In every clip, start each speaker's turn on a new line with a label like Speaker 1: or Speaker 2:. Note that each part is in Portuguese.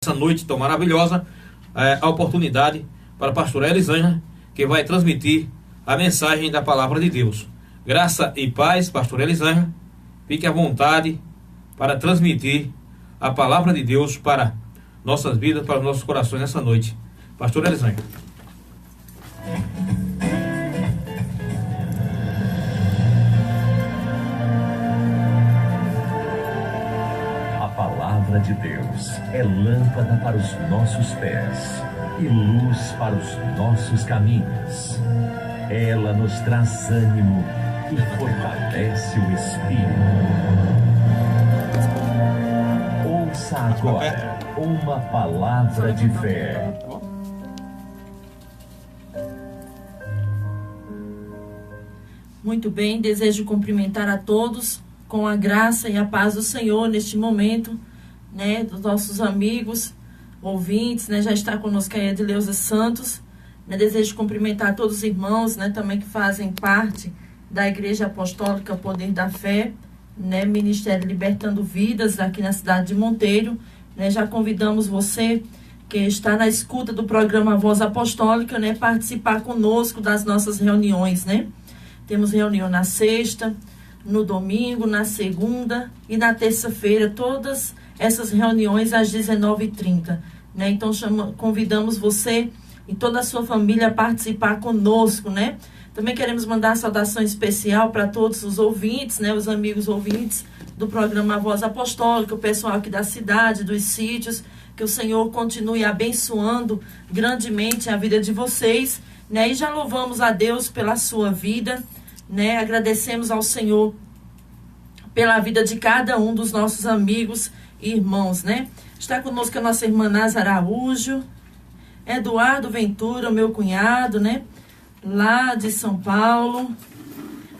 Speaker 1: Essa noite tão maravilhosa, a oportunidade para a pastora Elisângela, que vai transmitir a mensagem da palavra de Deus. Graça e paz, pastora Elisângela. Fique à vontade para transmitir a palavra de Deus para nossas vidas, para os nossos corações nessa noite. Pastora Elisângela.
Speaker 2: A palavra de Deus é lâmpada para os nossos pés e luz para os nossos caminhos. Ela nos traz ânimo e fortalece o espírito. Ouça agora uma palavra de fé.
Speaker 3: Muito bem, desejo cumprimentar a todos com a graça e a paz do Senhor neste momento, né, dos nossos amigos, ouvintes, né, já está conosco aí a Edileuza Santos, né, desejo cumprimentar todos os irmãos, né, também que fazem parte da Igreja Apostólica Poder da Fé, né, Ministério Libertando Vidas aqui na cidade de Monteiro, né, já convidamos você que está na escuta do programa Voz Apostólica, né, participar conosco das nossas reuniões, né, temos reunião na sexta, no domingo, na segunda e na terça-feira, todas essas reuniões às 19h30, né? Então convidamos você e toda a sua família a participar conosco, né? Também queremos mandar saudação especial para todos os ouvintes, né? Os amigos ouvintes do programa Voz Apostólica, o pessoal aqui da cidade, dos sítios, que o Senhor continue abençoando grandemente a vida de vocês, né? E já louvamos a Deus pela sua vida, né? Agradecemos ao Senhor pela vida de cada um dos nossos amigos e irmãos, né? Está conosco a nossa irmã Nasa Araújo, Eduardo Ventura, meu cunhado, né? Lá de São Paulo.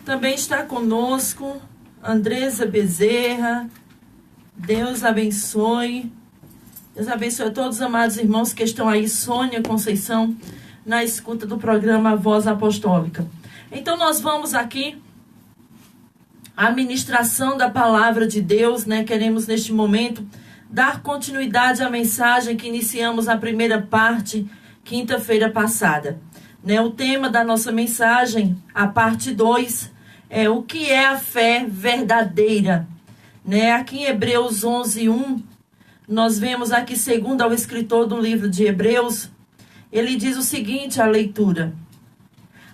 Speaker 3: Também está conosco Andresa Bezerra. Deus abençoe. Deus abençoe a todos os amados irmãos que estão aí, Sônia Conceição, na escuta do programa Voz Apostólica. Então nós vamos aqui a ministração da palavra de Deus, né? Queremos neste momento dar continuidade à mensagem que iniciamos a primeira parte, quinta-feira passada, né? O tema da nossa mensagem, a parte 2, é o que é a fé verdadeira, né? Aqui em Hebreus 11:1, nós vemos aqui, segundo ao escritor do livro de Hebreus, ele diz o seguinte, a leitura: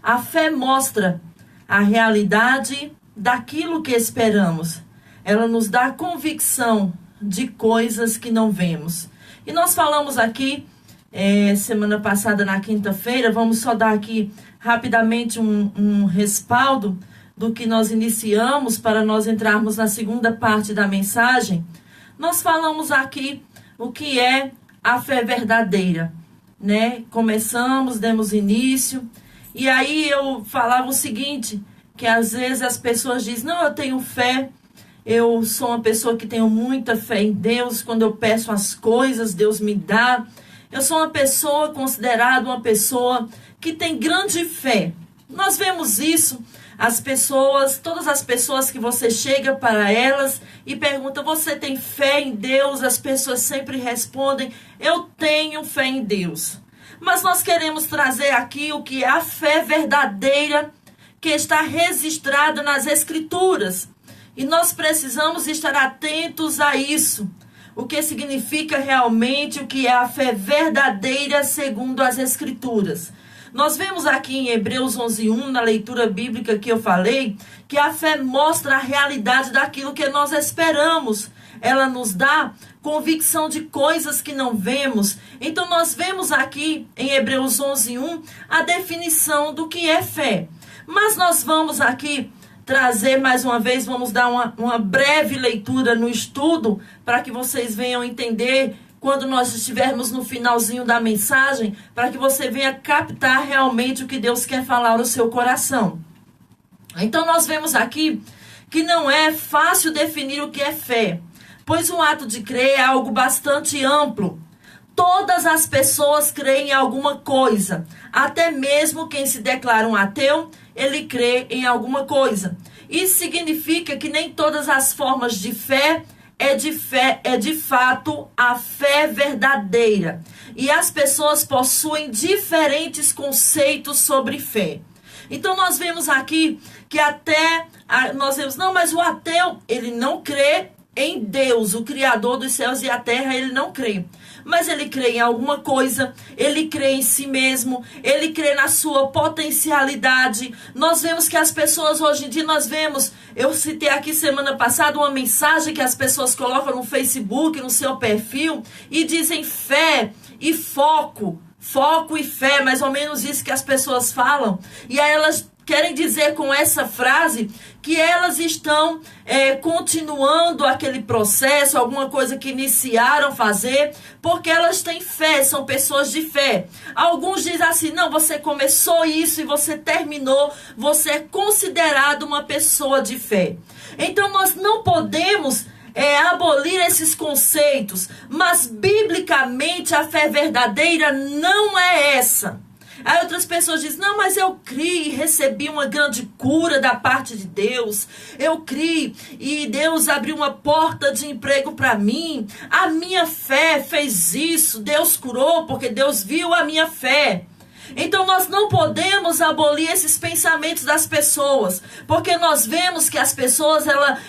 Speaker 3: a fé mostra a realidade daquilo que esperamos. Ela nos dá convicção de coisas que não vemos. E nós falamos aqui, semana passada, na quinta-feira, vamos só dar aqui rapidamente um respaldo do que nós iniciamos para nós entrarmos na segunda parte da mensagem. Nós falamos aqui o que é a fé verdadeira, né? Começamos, demos início. E aí eu falava o seguinte, que às vezes as pessoas dizem, não, eu tenho fé, eu sou uma pessoa que tenho muita fé em Deus, quando eu peço as coisas, Deus me dá. Eu sou uma pessoa considerada uma pessoa que tem grande fé. Nós vemos isso, as pessoas, todas as pessoas que você chega para elas e pergunta, você tem fé em Deus? As pessoas sempre respondem, eu tenho fé em Deus. Mas nós queremos trazer aqui o que é a fé verdadeira que está registrada nas Escrituras. E nós precisamos estar atentos a isso. O que significa realmente o que é a fé verdadeira segundo as Escrituras. Nós vemos aqui em Hebreus 11:1, na leitura bíblica que eu falei, que a fé mostra a realidade daquilo que nós esperamos. Ela nos dá convicção de coisas que não vemos. Então nós vemos aqui em Hebreus 11:1 a definição do que é fé. Mas nós vamos aqui trazer mais uma vez, vamos dar uma breve leitura no estudo para que vocês venham entender quando nós estivermos no finalzinho da mensagem, para que você venha captar realmente o que Deus quer falar no seu coração. Então nós vemos aqui que não é fácil definir o que é fé, pois o ato de crer é algo bastante amplo. Todas as pessoas creem em alguma coisa, até mesmo quem se declara um ateu, ele crê em alguma coisa. Isso significa que nem todas as formas de fé é de fato a fé verdadeira. E as pessoas possuem diferentes conceitos sobre fé. Então nós vemos aqui que não, mas o ateu, ele não crê em Deus, o Criador dos céus e a terra, ele não crê. Mas ele crê em alguma coisa, ele crê em si mesmo, ele crê na sua potencialidade. Nós vemos que as pessoas hoje em dia, eu citei aqui semana passada uma mensagem que as pessoas colocam no Facebook, no seu perfil, e dizem fé e foco. Foco e fé, mais ou menos isso que as pessoas falam. E aí elas querem dizer com essa frase que elas estão continuando aquele processo, alguma coisa que iniciaram fazer, porque elas têm fé, são pessoas de fé. Alguns dizem assim, não, você começou isso e você terminou, você é considerado uma pessoa de fé. Então nós não podemos abolir esses conceitos, mas biblicamente a fé verdadeira não é essa. Aí outras pessoas dizem, não, mas eu criei e recebi uma grande cura da parte de Deus. Eu criei e Deus abriu uma porta de emprego para mim. A minha fé fez isso. Deus curou porque Deus viu a minha fé. Então nós não podemos abolir esses pensamentos das pessoas. Porque nós vemos que as pessoas,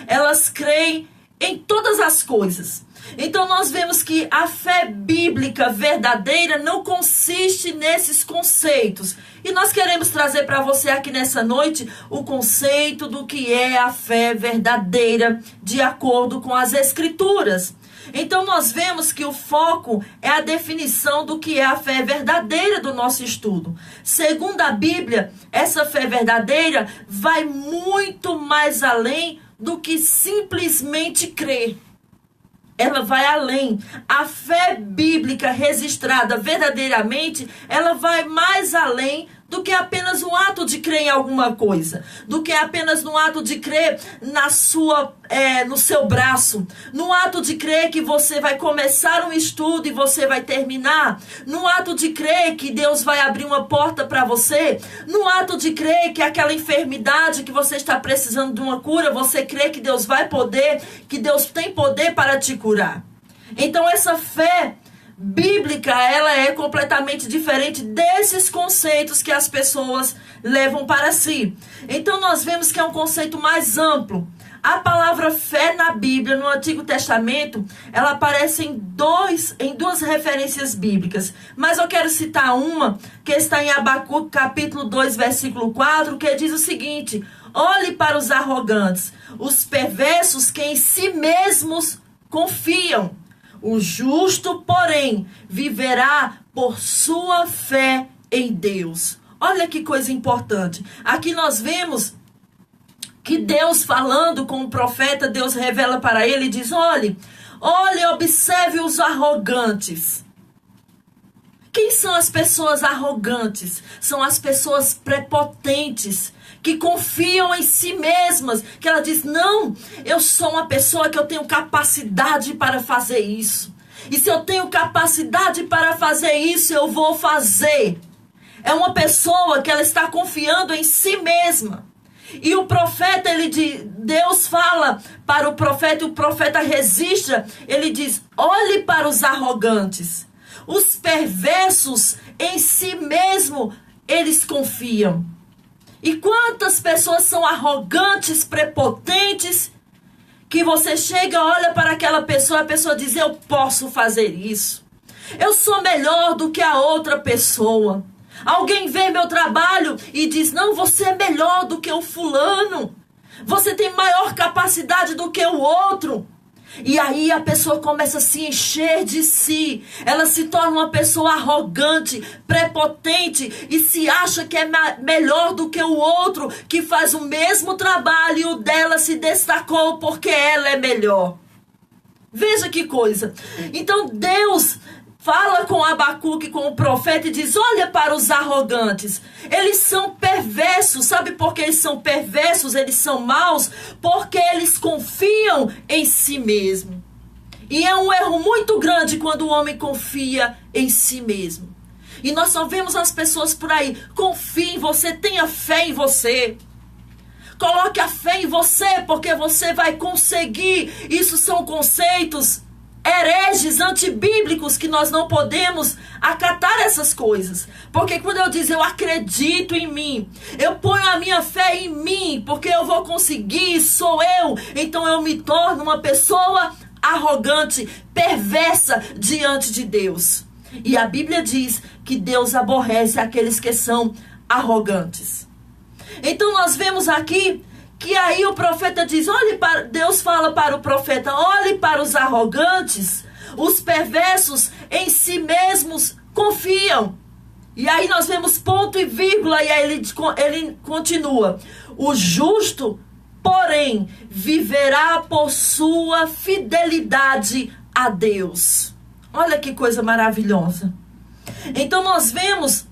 Speaker 3: elas creem em todas as coisas. Então nós vemos que a fé bíblica verdadeira não consiste nesses conceitos. E nós queremos trazer para você aqui nessa noite o conceito do que é a fé verdadeira de acordo com as Escrituras. Então nós vemos que o foco é a definição do que é a fé verdadeira do nosso estudo. Segundo a Bíblia, essa fé verdadeira vai muito mais além do que simplesmente crer. Ela vai além. A fé bíblica registrada verdadeiramente, ela vai mais além do que apenas um ato de crer em alguma coisa, do que apenas no ato de crer no seu braço, no ato de crer que você vai começar um estudo e você vai terminar, no ato de crer que Deus vai abrir uma porta para você, no ato de crer que aquela enfermidade que você está precisando de uma cura, você crê que Deus vai poder, que Deus tem poder para te curar. Então essa fé bíblica, ela é completamente diferente desses conceitos que as pessoas levam para si. Então nós vemos que é um conceito mais amplo. A palavra fé na Bíblia, no Antigo Testamento, ela aparece em duas referências bíblicas. Mas eu quero citar uma que está em Abacuque, capítulo 2, versículo 4, que diz o seguinte: olhe para os arrogantes, os perversos que em si mesmos confiam. O justo, porém, viverá por sua fé em Deus. Olha que coisa importante. Aqui nós vemos que Deus falando com o profeta, Deus revela para ele e diz, olhe, observe os arrogantes. Quem são as pessoas arrogantes? São as pessoas prepotentes, que confiam em si mesmas, que ela diz, não, eu sou uma pessoa que eu tenho capacidade para fazer isso. E se eu tenho capacidade para fazer isso, eu vou fazer. É uma pessoa que ela está confiando em si mesma. E o profeta, Deus fala para o profeta, e o profeta registra, ele diz, olhe para os arrogantes. Os perversos em si mesmo, eles confiam. E quantas pessoas são arrogantes, prepotentes, que você chega, olha para aquela pessoa, a pessoa diz, eu posso fazer isso. Eu sou melhor do que a outra pessoa. Alguém vê meu trabalho e diz, não, você é melhor do que o fulano. Você tem maior capacidade do que o outro. E aí a pessoa começa a se encher de si. Ela se torna uma pessoa arrogante, prepotente e se acha que é melhor do que o outro, que faz o mesmo trabalho e o dela se destacou porque ela é melhor. Veja que coisa. Então Deus fala com Abacuque, com o profeta e diz, olha para os arrogantes. Eles são perversos. Sabe por que eles são perversos? Eles são maus? Porque eles confiam em si mesmo. E é um erro muito grande quando o homem confia em si mesmo. E nós só vemos as pessoas por aí. Confie em você, tenha fé em você. Coloque a fé em você, porque você vai conseguir. Isso são conceitos hereges, antibíblicos, que nós não podemos acatar essas coisas. Porque quando eu digo eu acredito em mim, eu ponho a minha fé em mim, porque eu vou conseguir, sou eu, então eu me torno uma pessoa arrogante, perversa diante de Deus. E a Bíblia diz que Deus aborrece aqueles que são arrogantes. Então nós vemos aqui que aí o profeta diz, Deus fala para o profeta, olhe para os arrogantes, os perversos em si mesmos confiam. E aí nós vemos ponto e vírgula, e aí ele continua, o justo, porém, viverá por sua fidelidade a Deus. Olha que coisa maravilhosa. Então nós vemos,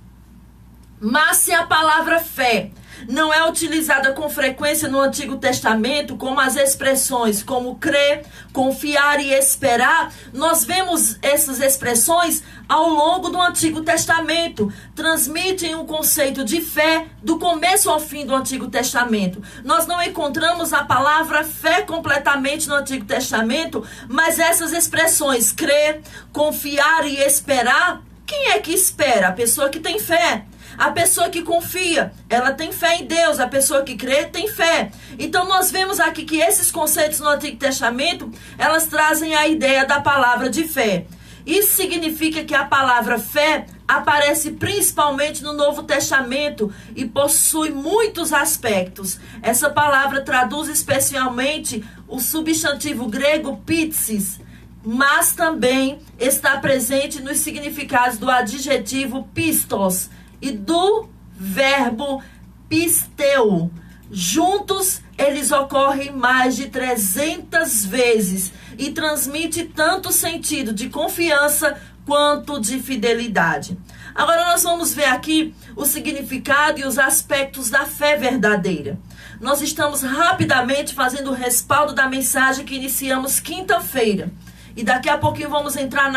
Speaker 3: mas se a palavra fé não é utilizada com frequência no Antigo Testamento, como as expressões como crer, confiar e esperar, nós vemos essas expressões ao longo do Antigo Testamento. Transmitem um conceito de fé do começo ao fim do Antigo Testamento. Nós não encontramos a palavra fé completamente no Antigo Testamento, mas essas expressões, crer, confiar e esperar, quem é que espera? A pessoa que tem fé. A pessoa que confia, ela tem fé em Deus. A pessoa que crê, tem fé. Então nós vemos aqui que esses conceitos no Antigo Testamento, elas trazem a ideia da palavra de fé. Isso significa que a palavra fé aparece principalmente no Novo Testamento e possui muitos aspectos. Essa palavra traduz especialmente o substantivo grego pítsis, mas também está presente nos significados do adjetivo pistos e do verbo pisteu. Juntos, eles ocorrem mais de 300 vezes e transmite tanto sentido de confiança quanto de fidelidade. Agora nós vamos ver aqui o significado e os aspectos da fé verdadeira. Nós estamos rapidamente fazendo o respaldo da mensagem que iniciamos quinta-feira. E daqui a pouquinho vamos entrar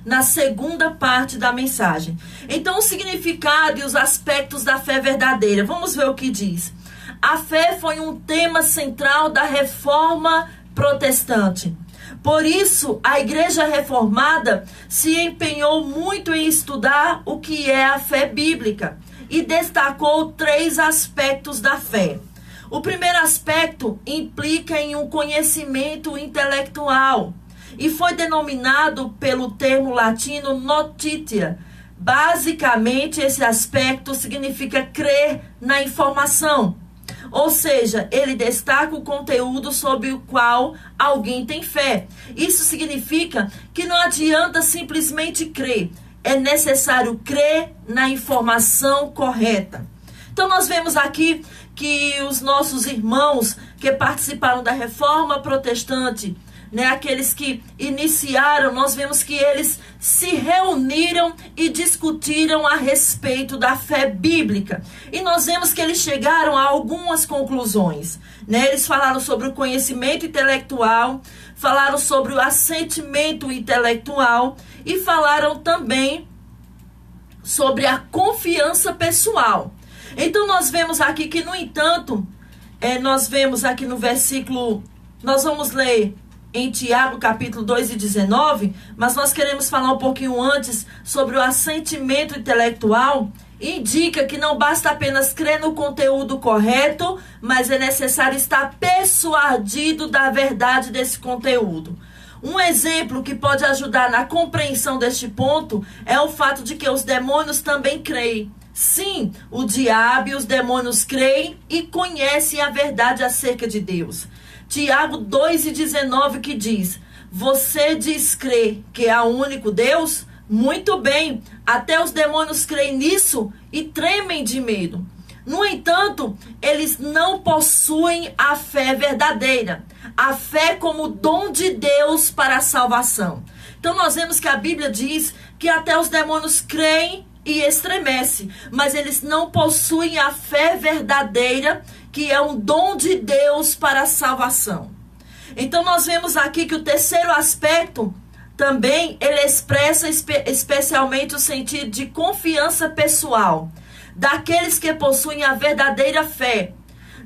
Speaker 3: na segunda parte da mensagem. Então, o significado e os aspectos da fé verdadeira. Vamos ver o que diz. A fé foi um tema central da Reforma Protestante. Por isso, a Igreja Reformada se empenhou muito em estudar o que é a fé bíblica e destacou 3 aspectos da fé. O primeiro aspecto implica em um conhecimento intelectual e foi denominado pelo termo latino notitia. Basicamente, esse aspecto significa crer na informação. Ou seja, ele destaca o conteúdo sobre o qual alguém tem fé. Isso significa que não adianta simplesmente crer. É necessário crer na informação correta. Então, nós vemos aqui que os nossos irmãos que participaram da Reforma Protestante, aqueles que iniciaram, nós vemos que eles se reuniram e discutiram a respeito da fé bíblica. E nós vemos que eles chegaram a algumas conclusões. Eles falaram sobre o conhecimento intelectual, falaram sobre o assentimento intelectual e falaram também sobre a confiança pessoal. Então nós vemos aqui que, no entanto, nós vemos aqui no versículo, nós vamos ler em Tiago, capítulo 2 e 19, mas nós queremos falar um pouquinho antes sobre o assentimento intelectual. Indica que não basta apenas crer no conteúdo correto, mas é necessário estar persuadido da verdade desse conteúdo. Um exemplo que pode ajudar na compreensão deste ponto é o fato de que os demônios também creem. Sim, o diabo e os demônios creem e conhecem a verdade acerca de Deus. Tiago 2,19 que diz: você diz crer que há um único Deus? Muito bem, até os demônios creem nisso e tremem de medo. No entanto, eles não possuem a fé verdadeira, a fé como dom de Deus para a salvação. Então nós vemos que a Bíblia diz que até os demônios creem e estremecem, mas eles não possuem a fé verdadeira, que é um dom de Deus para a salvação. Então nós vemos aqui que o terceiro aspecto também, ele expressa especialmente o sentido de confiança pessoal daqueles que possuem a verdadeira fé.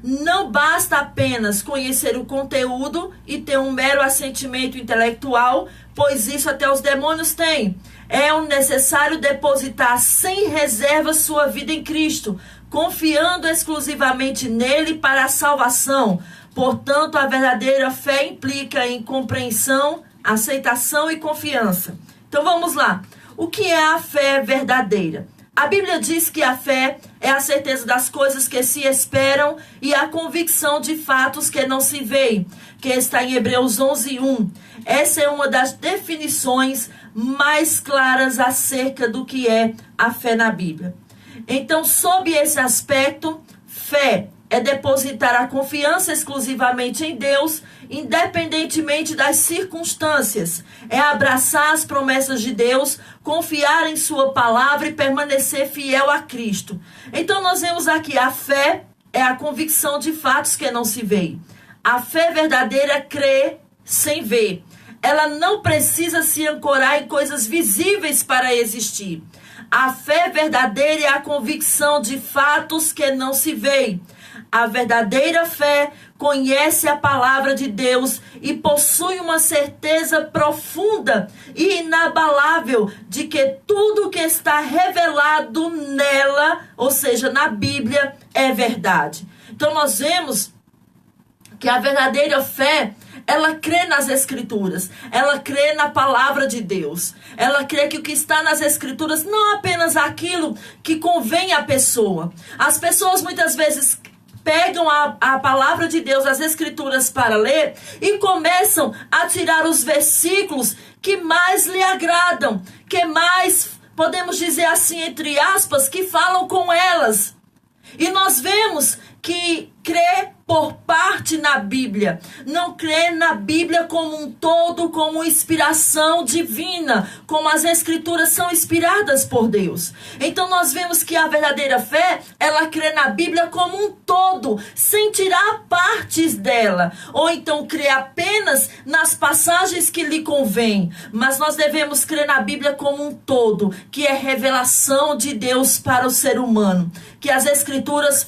Speaker 3: não basta apenas conhecer o conteúdo e ter um mero assentimento intelectual, pois isso até os demônios têm. É necessário depositar sem reserva sua vida em Cristo, confiando exclusivamente nele para a salvação. Portanto, a verdadeira fé implica em compreensão, aceitação e confiança. Então vamos lá. O que é a fé verdadeira? A Bíblia diz que a fé é a certeza das coisas que se esperam e a convicção de fatos que não se veem, que está em Hebreus 11:1. Essa é uma das definições mais claras acerca do que é a fé na Bíblia. Então, sob esse aspecto, fé é depositar a confiança exclusivamente em Deus, independentemente das circunstâncias. É abraçar as promessas de Deus, confiar em sua palavra e permanecer fiel a Cristo. Então nós vemos aqui, a fé é a convicção de fatos que não se veem. A fé verdadeira crê sem ver. Ela não precisa se ancorar em coisas visíveis para existir. A fé verdadeira é a convicção de fatos que não se veem. A verdadeira fé conhece a palavra de Deus e possui uma certeza profunda e inabalável de que tudo que está revelado nela, ou seja, na Bíblia, é verdade. Então nós vemos que a verdadeira fé, ela crê nas Escrituras, ela crê na palavra de Deus, ela crê que o que está nas Escrituras não é apenas aquilo que convém à pessoa. As pessoas muitas vezes pegam a palavra de Deus, as Escrituras para ler e começam a tirar os versículos que mais lhe agradam, que mais, podemos dizer assim, entre aspas, que falam com elas. E nós vemos que crê por parte na Bíblia, não crê na Bíblia como um todo, como inspiração divina, como as Escrituras são inspiradas por Deus. Então nós vemos que a verdadeira fé, ela crê na Bíblia como um todo, sem tirar partes dela, ou então crê apenas nas passagens que lhe convém, mas nós devemos crer na Bíblia como um todo, que é revelação de Deus para o ser humano, que as Escrituras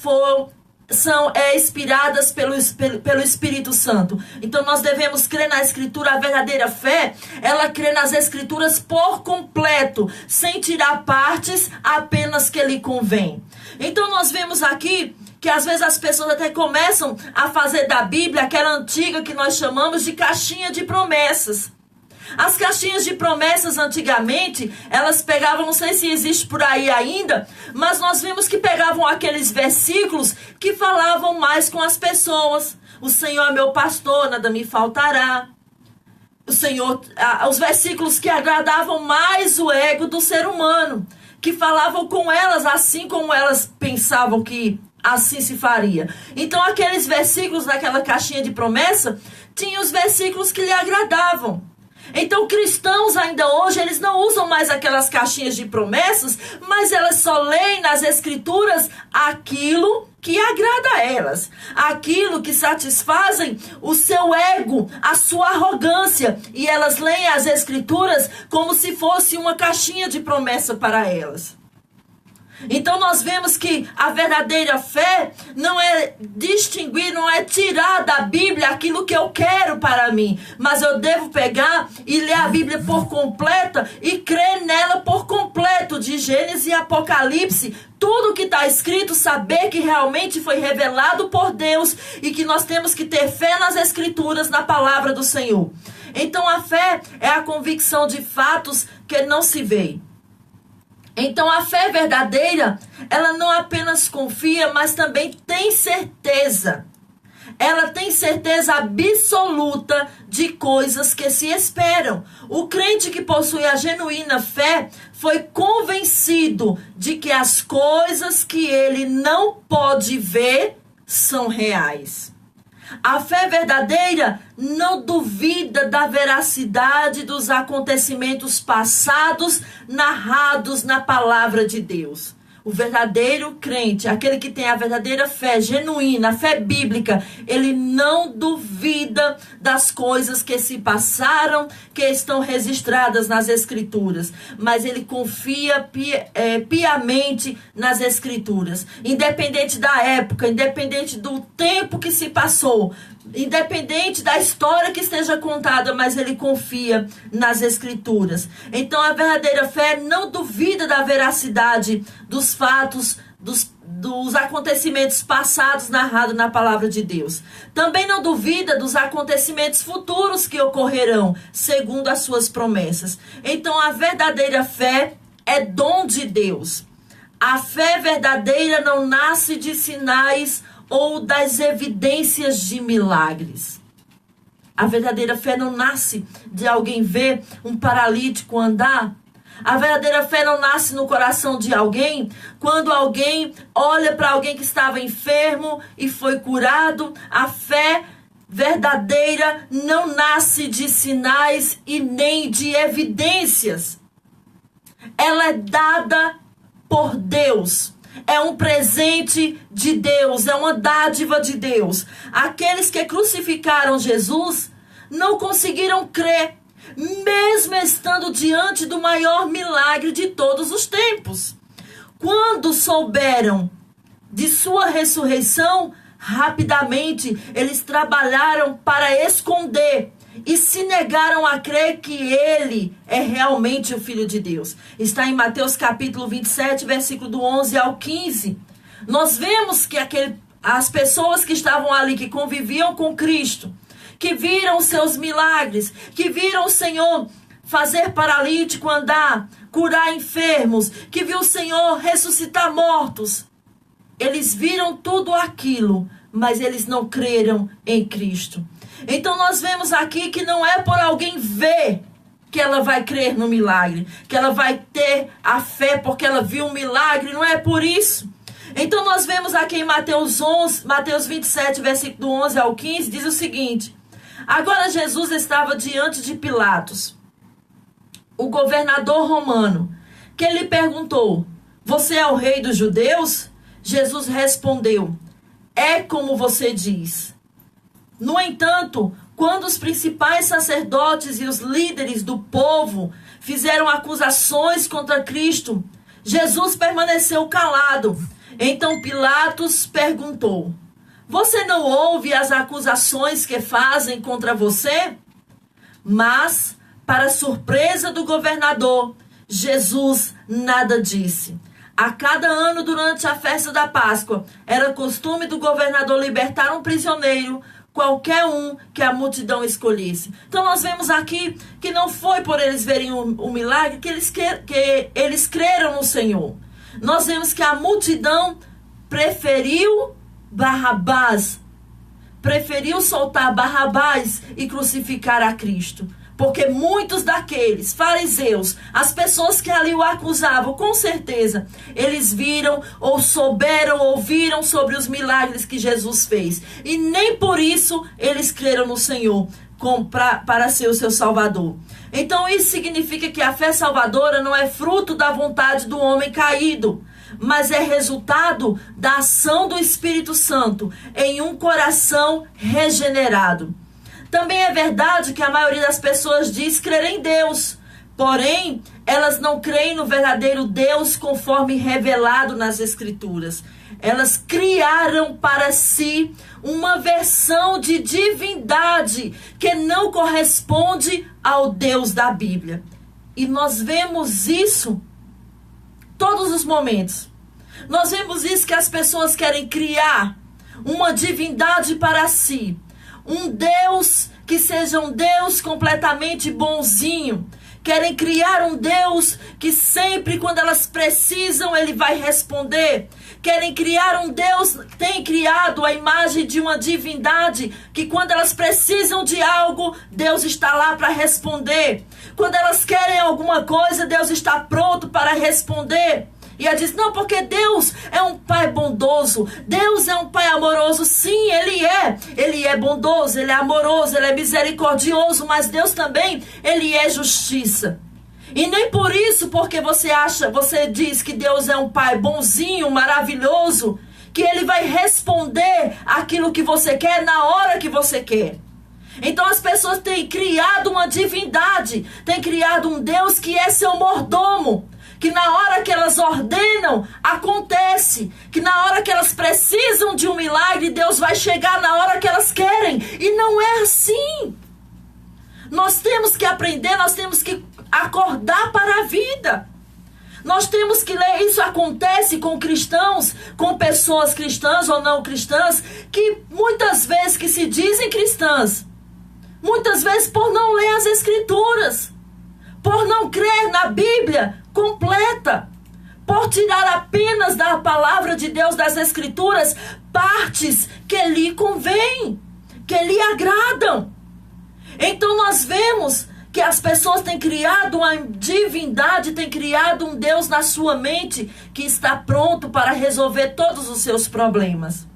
Speaker 3: são inspiradas pelo Espírito Santo. Então nós devemos crer na Escritura. A verdadeira fé, ela crê nas Escrituras por completo, sem tirar partes apenas que lhe convém. Então nós vemos aqui que às vezes as pessoas até começam a fazer da Bíblia aquela antiga que nós chamamos de caixinha de promessas. As caixinhas de promessas antigamente, elas pegavam, não sei se existe por aí ainda, mas nós vimos que pegavam aqueles versículos que falavam mais com as pessoas. O Senhor é meu pastor, nada me faltará. O Senhor, os versículos que agradavam mais o ego do ser humano, que falavam com elas assim como elas pensavam que assim se faria. Então aqueles versículos daquela caixinha de promessa, tinham os versículos que lhe agradavam. Então cristãos ainda hoje, eles não usam mais aquelas caixinhas de promessas, mas elas só leem nas Escrituras aquilo que agrada a elas, aquilo que satisfazem o seu ego, a sua arrogância, e elas leem as Escrituras como se fosse uma caixinha de promessa para elas. Então nós vemos que a verdadeira fé não é distinguir, não é tirar da Bíblia aquilo que eu quero para mim, mas eu devo pegar e ler a Bíblia por completa e crer nela por completo, de Gênesis e Apocalipse, tudo que está escrito, saber que realmente foi revelado por Deus e que nós temos que ter fé nas Escrituras, na palavra do Senhor. Então a fé é a convicção de fatos que não se veem. Então a fé verdadeira, ela não apenas confia, mas também tem certeza. Ela tem certeza absoluta de coisas que se esperam. O crente que possui a genuína fé foi convencido de que as coisas que ele não pode ver são reais. A fé verdadeira não duvida da veracidade dos acontecimentos passados narrados na palavra de Deus. O verdadeiro crente, aquele que tem a verdadeira fé genuína, a fé bíblica, ele não duvida das coisas que se passaram, que estão registradas nas Escrituras, mas ele confia piamente nas Escrituras. Independente da época, independente do tempo que se passou, independente da história que esteja contada, mas ele confia nas Escrituras. Então a verdadeira fé não duvida da veracidade dos fatos, dos acontecimentos passados narrados na palavra de Deus. Também não duvida dos acontecimentos futuros que ocorrerão, segundo as suas promessas. Então a verdadeira fé é dom de Deus. A fé verdadeira não nasce de sinais ou das evidências de milagres. A verdadeira fé não nasce de alguém ver um paralítico andar. A verdadeira fé não nasce no coração de alguém quando alguém olha para alguém que estava enfermo e foi curado. A fé verdadeira não nasce de sinais e nem de evidências. Ela é dada por Deus. É um presente de Deus, é uma dádiva de Deus. Aqueles que crucificaram Jesus não conseguiram crer, mesmo estando diante do maior milagre de todos os tempos. Quando souberam de sua ressurreição, rapidamente eles trabalharam para esconder e se negaram a crer que ele é realmente o Filho de Deus. Está em Mateus capítulo 27, versículo do 11 ao 15. Nós vemos que as pessoas que estavam ali, que conviviam com Cristo, que viram os seus milagres, que viram o Senhor fazer paralítico andar, curar enfermos, que viu o Senhor ressuscitar mortos. Eles viram tudo aquilo, mas eles não creram em Cristo. Então nós vemos aqui que não é por alguém ver que ela vai crer no milagre, que ela vai ter a fé porque ela viu um milagre, não é por isso. Então nós vemos aqui em Mateus 27, versículo do 11 ao 15, diz o seguinte: agora Jesus estava diante de Pilatos, o governador romano, que lhe perguntou: você é o rei dos judeus? Jesus respondeu: é como você diz. No entanto, quando os principais sacerdotes e os líderes do povo fizeram acusações contra Cristo, Jesus permaneceu calado. Então Pilatos perguntou: você não ouve as acusações que fazem contra você? Mas, para surpresa do governador, Jesus nada disse. A cada ano, durante a festa da Páscoa, era costume do governador libertar um prisioneiro, qualquer um que a multidão escolhesse. Então nós vemos aqui que não foi por eles verem o milagre que eles creram no Senhor. Nós vemos que a multidão preferiu Barrabás, preferiu soltar Barrabás e crucificar a Cristo. Porque muitos daqueles fariseus, as pessoas que ali o acusavam, com certeza, eles viram ou souberam, ouviram sobre os milagres que Jesus fez. E nem por isso eles creram no Senhor para ser o seu Salvador. Então isso significa que a fé salvadora não é fruto da vontade do homem caído, mas é resultado da ação do Espírito Santo em um coração regenerado. Também é verdade que a maioria das pessoas diz crer em Deus, porém, elas não creem no verdadeiro Deus conforme revelado nas Escrituras. Elas criaram para si uma versão de divindade que não corresponde ao Deus da Bíblia. E nós vemos isso todos os momentos. Nós vemos isso, que as pessoas querem criar uma divindade para si. Um Deus que seja um Deus completamente bonzinho. Querem criar um Deus que sempre, quando elas precisam, ele vai responder. Querem criar um Deus, tem criado a imagem de uma divindade, que quando elas precisam de algo, Deus está lá para responder. Quando elas querem alguma coisa, Deus está pronto para responder. E ela diz, não, porque Deus é um pai bondoso, Deus é um pai amoroso. Sim, ele é bondoso, ele é amoroso, ele é misericordioso, mas Deus também, ele é justiça. E nem por isso, porque você diz que Deus é um pai bonzinho, maravilhoso, que ele vai responder aquilo que você quer na hora que você quer. Então as pessoas têm criado uma divindade, têm criado um Deus que é seu mordomo, que na hora que elas ordenam, acontece, que na hora que elas precisam de um milagre, Deus vai chegar na hora que elas querem. E não é assim. Nós temos que aprender, nós temos que acordar para a vida. Nós temos que ler. Isso acontece com cristãos, com pessoas cristãs ou não cristãs, que muitas vezes que se dizem cristãs, muitas vezes por não ler as Escrituras, por não crer na Bíblia completa, por tirar apenas da palavra de Deus, das Escrituras, partes que lhe convêm, que lhe agradam. Então nós vemos que as pessoas têm criado uma divindade, têm criado um Deus na sua mente que está pronto para resolver todos os seus problemas.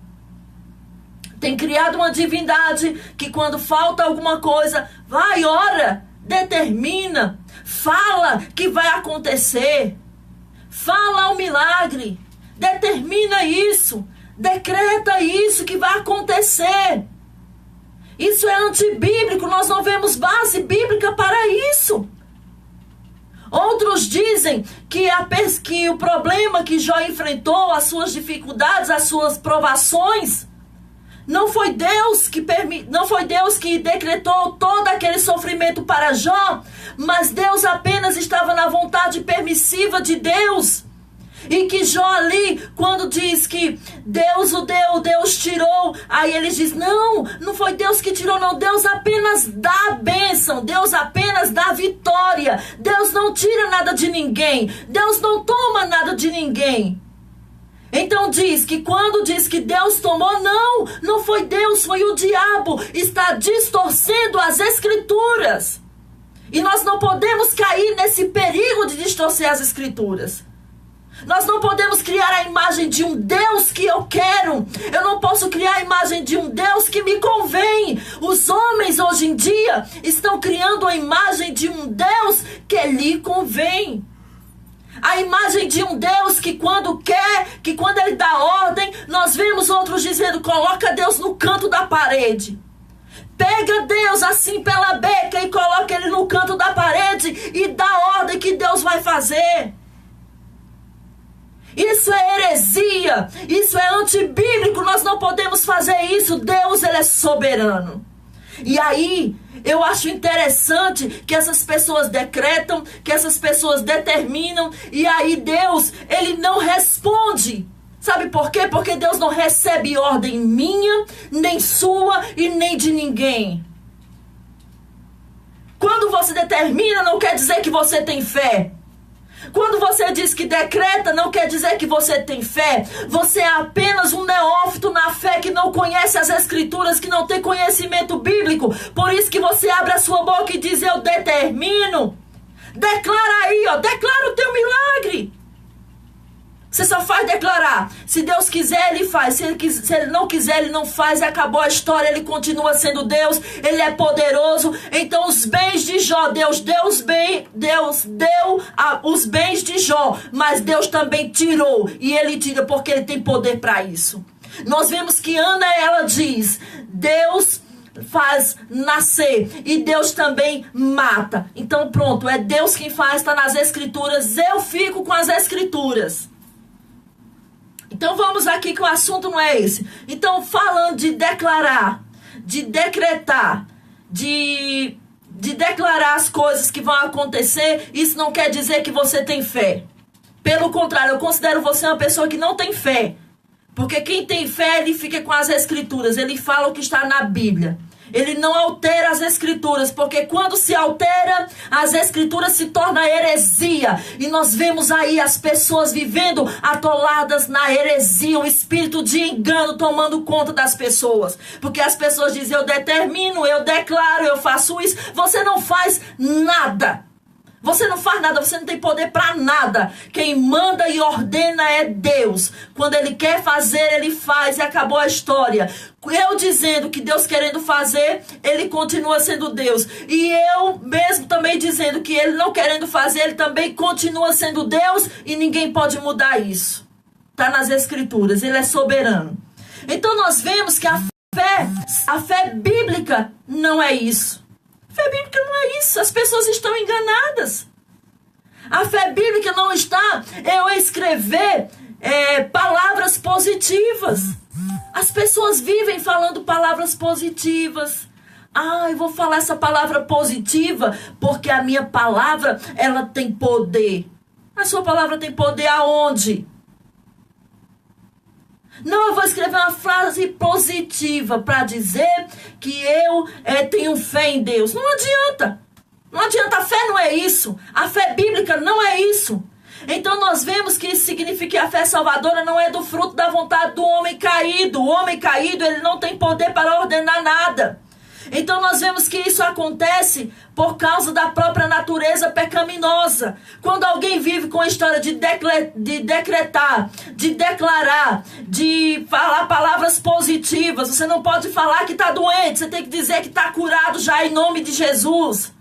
Speaker 3: Tem criado uma divindade que quando falta alguma coisa, vai, ora, determina, fala que vai acontecer, fala o milagre, determina isso, decreta isso que vai acontecer. Isso é antibíblico, nós não vemos base bíblica para isso. Outros dizem que o problema que Jó enfrentou, as suas dificuldades, as suas provações, não foi Deus que decretou todo aquele sofrimento para Jó, mas Deus apenas estava na vontade permissiva de Deus. E que Jó ali, quando diz que Deus o deu, Deus tirou, aí ele diz, não foi Deus que tirou, não, Deus apenas dá a bênção, Deus apenas dá a vitória, Deus não tira nada de ninguém, Deus não toma nada de ninguém. Então diz que quando diz que Deus tomou, não foi Deus, foi o diabo, está distorcendo as Escrituras. E nós não podemos cair nesse perigo de distorcer as Escrituras. Nós não podemos criar a imagem de um Deus que eu quero. Eu não posso criar a imagem de um Deus que me convém. Os homens hoje em dia estão criando a imagem de um Deus que lhe convém. A imagem de um Deus que quando quer, que quando ele dá ordem, nós vemos outros dizendo, coloca Deus no canto da parede. Pega Deus assim pela beca e coloca ele no canto da parede e dá ordem que Deus vai fazer. Isso é heresia, isso é antibíblico, nós não podemos fazer isso. Deus, ele é soberano. E aí, eu acho interessante que essas pessoas decretam, que essas pessoas determinam, e aí Deus, ele não responde. Sabe por quê? Porque Deus não recebe ordem minha, nem sua e nem de ninguém. Quando você determina, não quer dizer que você tem fé. Quando você diz que decreta, não quer dizer que você tem fé. Você é apenas um neófito na fé que não conhece as Escrituras, que não tem conhecimento bíblico. Por isso que você abre a sua boca e diz, eu determino. Declara aí, declara o teu milagre. Você só faz declarar. Se Deus quiser, ele faz. Se ele não quiser, ele não faz. E acabou a história. Ele continua sendo Deus. Ele é poderoso. Então os bens de Jó, Deus deu os bens de Jó. Mas Deus também tirou. E ele tira porque ele tem poder para isso. Nós vemos que Ana, ela diz, Deus faz nascer e Deus também mata. Então pronto, é Deus quem faz, está nas Escrituras. Eu fico com as Escrituras. Então vamos aqui que o assunto não é esse. Então falando de declarar, de decretar, de declarar as coisas que vão acontecer, isso não quer dizer que você tem fé. Pelo contrário, eu considero você uma pessoa que não tem fé. Porque quem tem fé, ele fica com as Escrituras, ele fala o que está na Bíblia. Ele não altera as Escrituras, porque quando se altera, as Escrituras se tornam heresia. E nós vemos aí as pessoas vivendo atoladas na heresia, o espírito de engano tomando conta das pessoas. Porque as pessoas dizem, eu determino, eu declaro, eu faço isso. Você não faz nada. Você não faz nada, você não tem poder para nada. Quem manda e ordena é Deus. Quando Ele quer fazer, Ele faz e acabou a história. Eu dizendo que Deus querendo fazer, Ele continua sendo Deus. E eu mesmo também dizendo que Ele não querendo fazer, Ele também continua sendo Deus e ninguém pode mudar isso. Está nas Escrituras, Ele é soberano. Então nós vemos que a fé bíblica não é isso. A fé bíblica não é isso. As pessoas estão enganadas. A fé bíblica não está eu escrever palavras positivas. As pessoas vivem falando palavras positivas. Eu vou falar essa palavra positiva porque a minha palavra, ela tem poder. A sua palavra tem poder aonde? Não, eu vou escrever uma frase positiva para dizer que eu tenho fé em Deus. Não adianta. Não adianta. A fé não é isso. A fé bíblica não é isso. Então nós vemos que isso significa que a fé salvadora não é do fruto da vontade do homem caído. O homem caído, ele não tem poder para ordenar nada. Então nós vemos que isso acontece por causa da própria natureza pecaminosa. Quando alguém vive com a história de decretar, de declarar, de falar palavras positivas, você não pode falar que está doente, você tem que dizer que está curado já em nome de Jesus.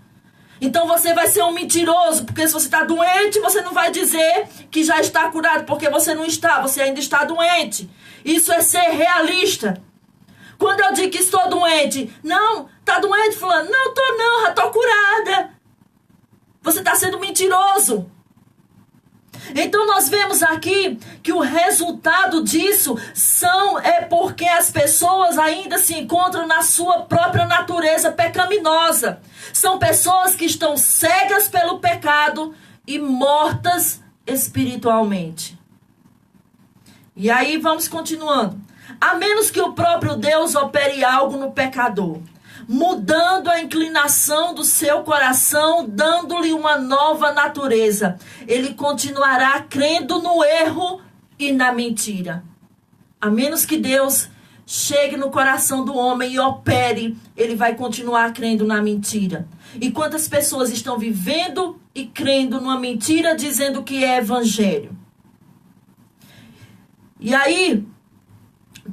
Speaker 3: Então você vai ser um mentiroso, porque se você está doente, você não vai dizer que já está curado, porque você não está, você ainda está doente. Isso é ser realista. Quando eu digo que estou doente, não, está doente, fulano? Não, estou não, já estou curada. Você está sendo mentiroso. Então nós vemos aqui que o resultado disso é porque as pessoas ainda se encontram na sua própria natureza pecaminosa. São pessoas que estão cegas pelo pecado e mortas espiritualmente. E aí vamos continuando. A menos que o próprio Deus opere algo no pecador, mudando a inclinação do seu coração, dando-lhe uma nova natureza, ele continuará crendo no erro e na mentira. A menos que Deus chegue no coração do homem e opere, ele vai continuar crendo na mentira. E quantas pessoas estão vivendo e crendo numa mentira, dizendo que é evangelho? E aí,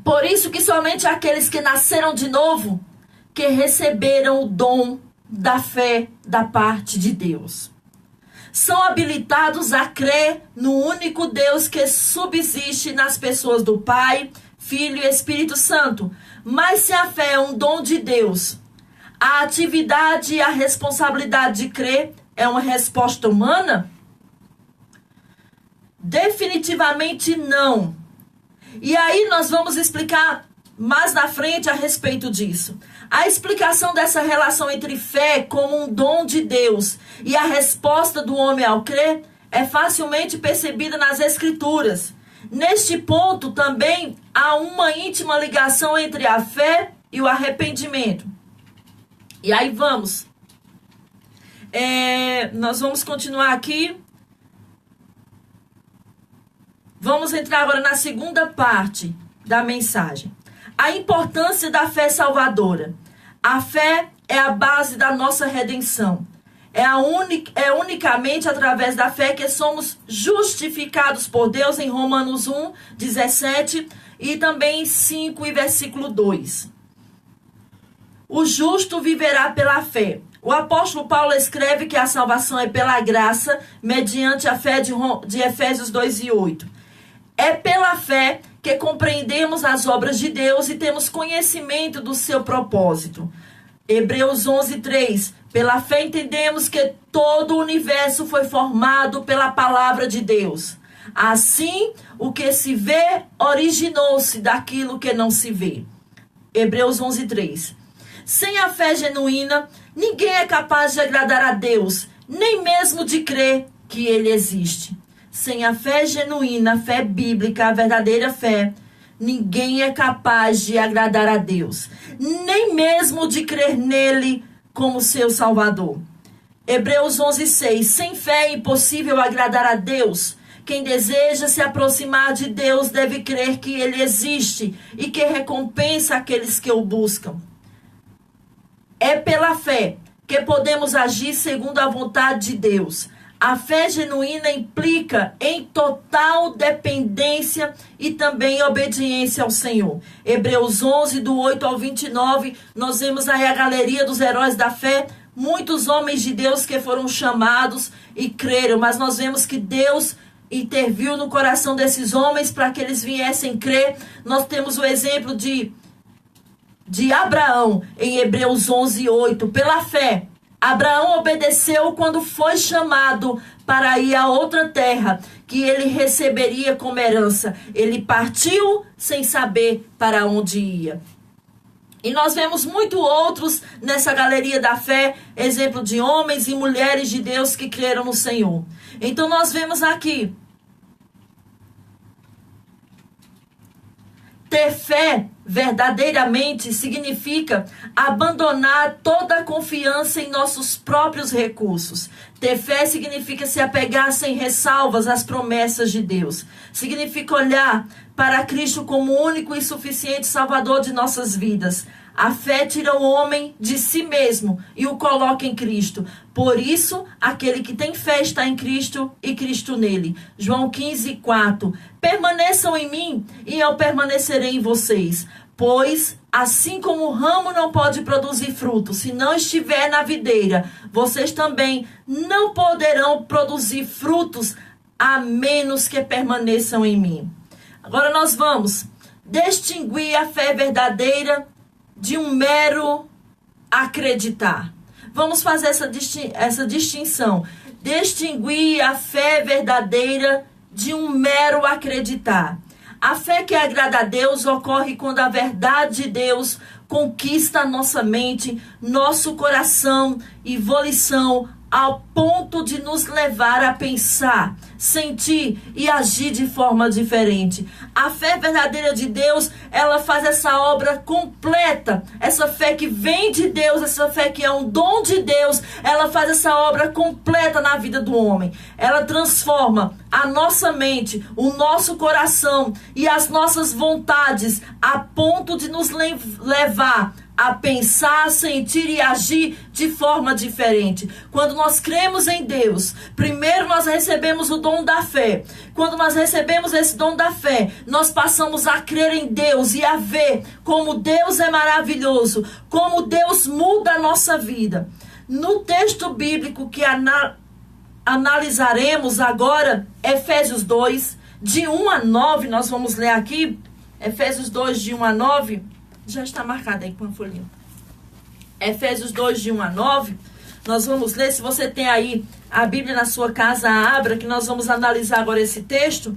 Speaker 3: por isso que somente aqueles que nasceram de novo, que receberam o dom da fé da parte de Deus, são habilitados a crer no único Deus que subsiste nas pessoas do Pai, Filho e Espírito Santo. Mas se a fé é um dom de Deus, a atividade e a responsabilidade de crer é uma resposta humana? Definitivamente não. E aí nós vamos explicar mais na frente a respeito disso. A explicação dessa relação entre fé como um dom de Deus e a resposta do homem ao crer é facilmente percebida nas Escrituras. Neste ponto também há uma íntima ligação entre a fé e o arrependimento. E aí vamos. Nós vamos continuar aqui. Vamos entrar agora na segunda parte da mensagem. A importância da fé salvadora. A fé é a base da nossa redenção. É unicamente através da fé que somos justificados por Deus em Romanos 1, 17 e também 5 e versículo 2. O justo viverá pela fé. O apóstolo Paulo escreve que a salvação é pela graça, mediante a fé de Efésios 2 e 8. É pela fé que compreendemos as obras de Deus e temos conhecimento do seu propósito. Hebreus 11, 3. Pela fé entendemos que todo o universo foi formado pela palavra de Deus. Assim, o que se vê originou-se daquilo que não se vê. Hebreus 11, 3. Sem a fé genuína, ninguém é capaz de agradar a Deus, nem mesmo de crer que Ele existe. Sem a fé genuína, a fé bíblica, a verdadeira fé, ninguém é capaz de agradar a Deus, nem mesmo de crer nele como seu Salvador. Hebreus 11, 6. Sem fé é impossível agradar a Deus. Quem deseja se aproximar de Deus deve crer que Ele existe e que recompensa aqueles que o buscam. É pela fé que podemos agir segundo a vontade de Deus. A fé genuína implica em total dependência e também obediência ao Senhor. Hebreus 11, do 8 ao 29, nós vemos aí a galeria dos heróis da fé, muitos homens de Deus que foram chamados e creram, mas nós vemos que Deus interviu no coração desses homens para que eles viessem crer. Nós temos o exemplo de Abraão, em Hebreus 11, 8. Pela fé, Abraão obedeceu quando foi chamado para ir a outra terra que ele receberia como herança. Ele partiu sem saber para onde ia. E nós vemos muitos outros nessa galeria da fé, exemplo de homens e mulheres de Deus que creram no Senhor. Então nós vemos aqui, ter fé verdadeiramente significa abandonar toda a confiança em nossos próprios recursos. Ter fé significa se apegar sem ressalvas às promessas de Deus. Significa olhar para Cristo como o único e suficiente Salvador de nossas vidas. A fé tira o homem de si mesmo e o coloca em Cristo. Por isso, aquele que tem fé está em Cristo e Cristo nele. João 15, 4. Permaneçam em mim e eu permanecerei em vocês. Pois, assim como o ramo não pode produzir fruto se não estiver na videira, vocês também não poderão produzir frutos a menos que permaneçam em mim. Agora nós vamos distinguir a fé verdadeira de um mero acreditar. Vamos fazer essa distinção. Distinguir a fé verdadeira de um mero acreditar. A fé que agrada a Deus ocorre quando a verdade de Deus conquista a nossa mente, nosso coração e volição, ao ponto de nos levar a pensar, sentir e agir de forma diferente. A fé verdadeira de Deus, ela faz essa obra completa. Essa fé que vem de Deus, essa fé que é um dom de Deus, ela faz essa obra completa na vida do homem. Ela transforma a nossa mente, o nosso coração e as nossas vontades a ponto de nos levar a pensar, sentir e agir de forma diferente. Quando nós cremos em Deus, primeiro nós recebemos o dom da fé. Quando nós recebemos esse dom da fé, nós passamos a crer em Deus e a ver como Deus é maravilhoso, como Deus muda a nossa vida. No texto bíblico que analisaremos agora, Efésios 2, de 1 a 9, nós vamos ler aqui, Efésios 2, de 1 a 9, já está marcado aí com a folhinha. Efésios 2, de 1 a 9, nós vamos ler. Se você tem aí a Bíblia na sua casa, abra, que nós vamos analisar agora esse texto,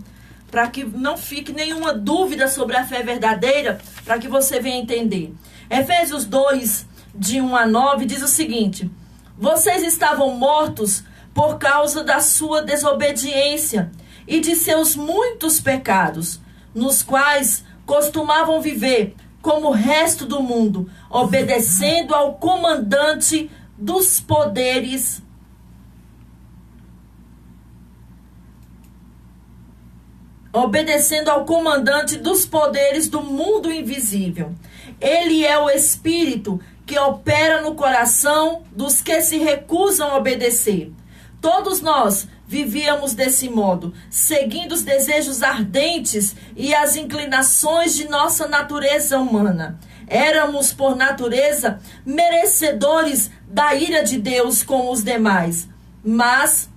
Speaker 3: para que não fique nenhuma dúvida sobre a fé verdadeira, para que você venha entender. Efésios 2, de 1 a 9, diz o seguinte: vocês estavam mortos por causa da sua desobediência e de seus muitos pecados, nos quais costumavam viver como o resto do mundo, obedecendo ao comandante dos poderes do mundo invisível. Ele é o Espírito que opera no coração dos que se recusam a obedecer. Todos nós vivíamos desse modo, seguindo os desejos ardentes e as inclinações de nossa natureza humana. Éramos, por natureza, merecedores da ira de Deus como os demais. Mas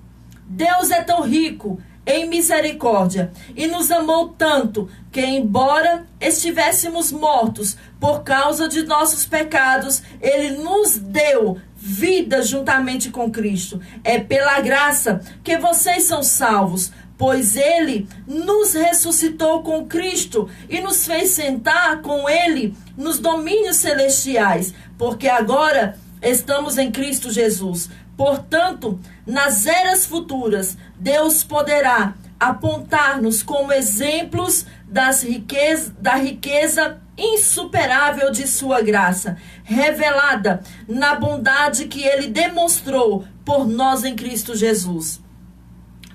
Speaker 3: Deus é tão rico em misericórdia e nos amou tanto que, embora estivéssemos mortos por causa de nossos pecados, Ele nos deu vida juntamente com Cristo. É pela graça que vocês são salvos, pois Ele nos ressuscitou com Cristo e nos fez sentar com Ele nos domínios celestiais, porque agora estamos em Cristo Jesus. Portanto, nas eras futuras, Deus poderá apontar-nos como exemplos da riqueza insuperável de sua graça, revelada na bondade que Ele demonstrou por nós em Cristo Jesus.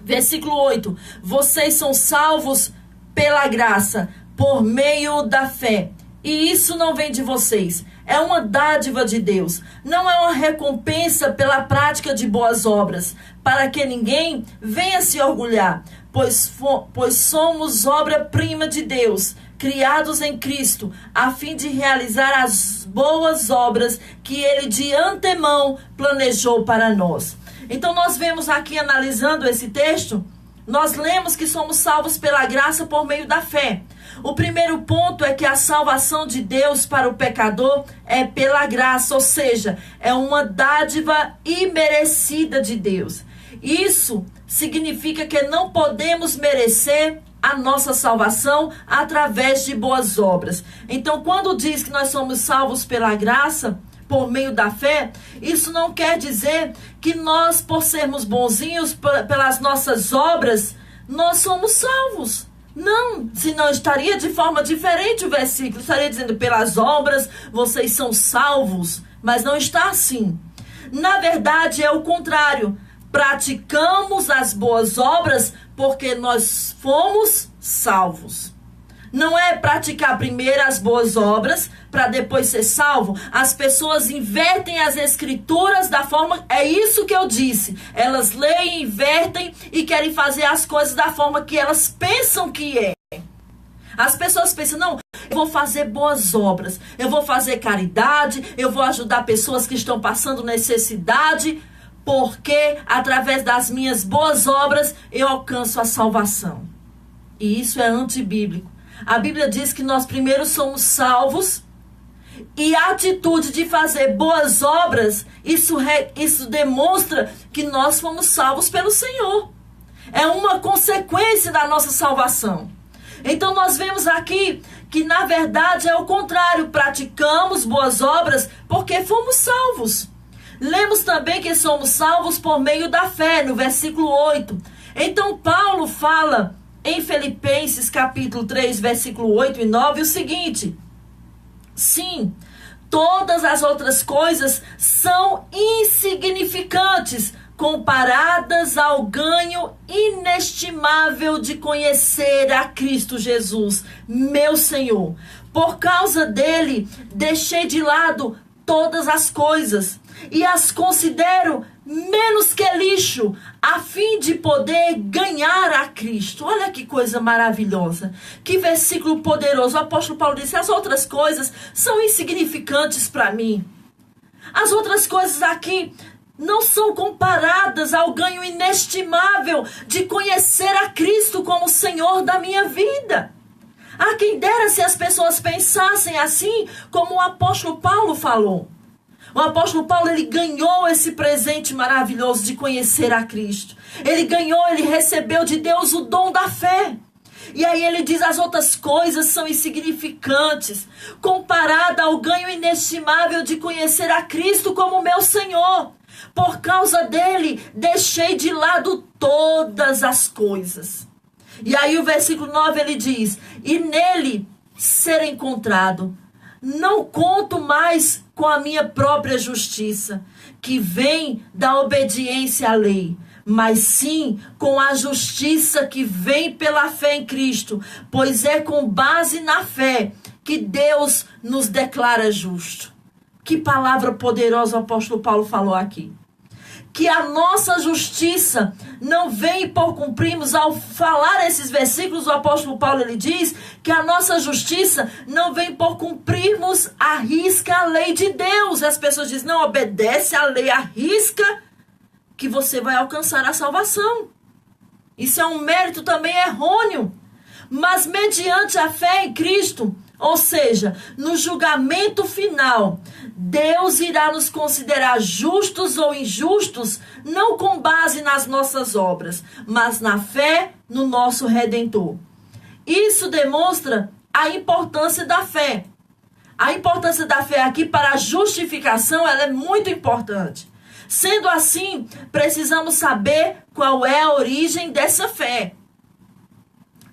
Speaker 3: Versículo 8. Vocês são salvos pela graça, por meio da fé. E isso não vem de vocês. É uma dádiva de Deus. Não é uma recompensa pela prática de boas obras, para que ninguém venha se orgulhar, pois somos obra-prima de Deus, criados em Cristo, a fim de realizar as boas obras que Ele de antemão planejou para nós. Então nós vemos aqui, analisando esse texto, nós lemos que somos salvos pela graça por meio da fé. O primeiro ponto é que a salvação de Deus para o pecador é pela graça, ou seja, é uma dádiva imerecida de Deus. Isso significa que não podemos merecer a nossa salvação através de boas obras. Então, quando diz que nós somos salvos pela graça, por meio da fé, isso não quer dizer que nós, por sermos bonzinhos, pelas nossas obras, nós somos salvos. Não, senão estaria de forma diferente o versículo. Estaria dizendo, pelas obras vocês são salvos, mas não está assim. Na verdade, é o contrário. Praticamos as boas obras porque nós fomos salvos. Não é praticar primeiro as boas obras para depois ser salvo. As pessoas invertem as escrituras da forma... É isso que eu disse. Elas leem, invertem e querem fazer as coisas da forma que elas pensam que é. As pessoas pensam, não, eu vou fazer boas obras. Eu vou fazer caridade. Eu vou ajudar pessoas que estão passando necessidade. Porque através das minhas boas obras eu alcanço a salvação. E isso é antibíblico. A Bíblia diz que nós primeiro somos salvos e a atitude de fazer boas obras, isso demonstra que nós fomos salvos pelo Senhor. É uma consequência da nossa salvação. Então nós vemos aqui que na verdade é o contrário. Praticamos boas obras porque fomos salvos. Lemos também que somos salvos por meio da fé, no versículo 8. Então Paulo fala em Filipenses capítulo 3, versículo 8 e 9, o seguinte: sim, todas as outras coisas são insignificantes comparadas ao ganho inestimável de conhecer a Cristo Jesus, meu Senhor. Por causa dele, deixei de lado todas as coisas e as considero menos que lixo, a fim de poder ganhar a Cristo. Olha que coisa maravilhosa, que versículo poderoso. O apóstolo Paulo disse, as outras coisas são insignificantes para mim. As outras coisas aqui não são comparadas ao ganho inestimável de conhecer a Cristo como Senhor da minha vida. Ah, quem dera se as pessoas pensassem assim, como o apóstolo Paulo falou. O apóstolo Paulo, ele ganhou esse presente maravilhoso de conhecer a Cristo. Ele recebeu de Deus o dom da fé. E aí ele diz, as outras coisas são insignificantes, comparada ao ganho inestimável de conhecer a Cristo como meu Senhor. Por causa dele, deixei de lado todas as coisas. E aí o versículo 9 ele diz, e nele ser encontrado, não conto mais com a minha própria justiça, que vem da obediência à lei, mas sim com a justiça que vem pela fé em Cristo, pois é com base na fé que Deus nos declara justo. Que palavra poderosa o apóstolo Paulo falou aqui. Que a nossa justiça não vem por cumprirmos. Ao falar esses versículos, o apóstolo Paulo ele diz que a nossa justiça não vem por cumprirmos à risca a lei de Deus. As pessoas dizem, não, obedece a lei à risca que você vai alcançar a salvação. Isso é um mérito também errôneo. Mas mediante a fé em Cristo, ou seja, no julgamento final, Deus irá nos considerar justos ou injustos, não com base nas nossas obras, mas na fé no nosso Redentor. Isso demonstra a importância da fé. A importância da fé aqui para a justificação, ela é muito importante. Sendo assim, precisamos saber qual é a origem dessa fé.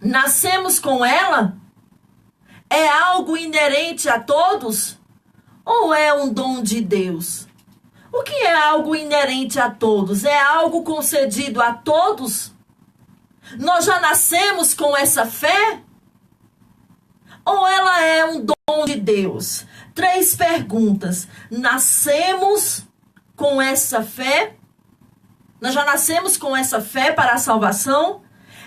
Speaker 3: Nascemos com ela? É algo inerente a todos? Ou é um dom de Deus? O que é algo inerente a todos? É algo concedido a todos? Nós já nascemos com essa fé? Ou ela é um dom dom de Deus. 3 perguntas. Nascemos com essa fé? Nós já nascemos com essa fé para a salvação?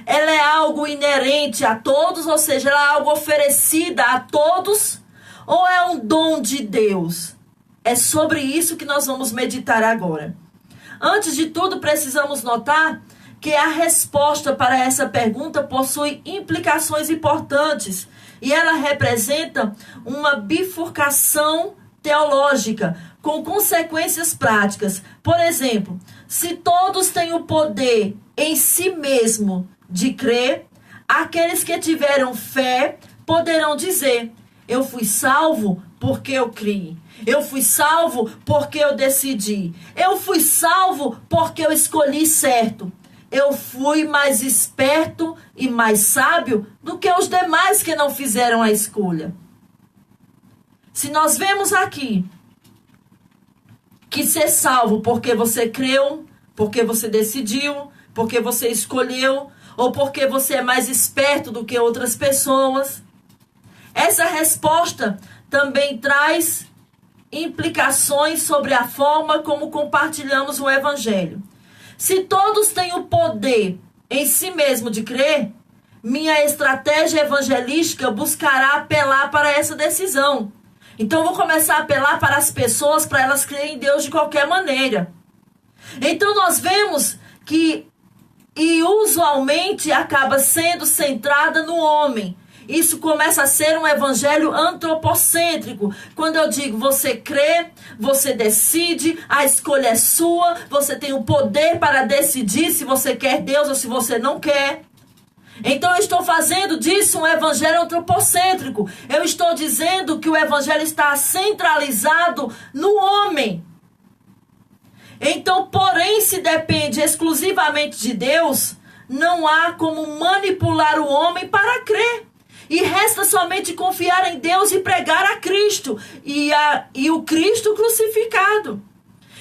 Speaker 3: Ela é algo inerente a todos, ou seja, ela é algo oferecida a todos? Ou é um dom de Deus? É sobre isso que nós vamos meditar agora. Antes de tudo, precisamos notar que a resposta para essa pergunta possui implicações importantes e ela representa uma bifurcação teológica com consequências práticas. Por exemplo, se todos têm o poder em si mesmo de crer, aqueles que tiveram fé poderão dizer: eu fui salvo porque eu criei. Eu fui salvo porque eu decidi. Eu fui salvo porque eu escolhi certo. Eu fui mais esperto e mais sábio do que os demais que não fizeram a escolha. Se nós vemos aqui que ser salvo porque você creu, porque você decidiu, porque você escolheu, ou porque você é mais esperto do que outras pessoas, essa resposta também traz implicações sobre a forma como compartilhamos o Evangelho. Se todos têm o poder em si mesmo de crer, minha estratégia evangelística buscará apelar para essa decisão. Então, eu vou começar a apelar para as pessoas, para elas crerem em Deus de qualquer maneira. Então, nós vemos que, e usualmente, acaba sendo centrada no homem. Isso começa a ser um evangelho antropocêntrico. Quando eu digo você crê, você decide, a escolha é sua, você tem o poder para decidir se você quer Deus ou se você não quer. Então eu estou fazendo disso um evangelho antropocêntrico. Eu estou dizendo que o evangelho está centralizado no homem. Então, porém, se depende exclusivamente de Deus, não há como manipular o homem para crer. E resta somente confiar em Deus e pregar a Cristo e o Cristo crucificado.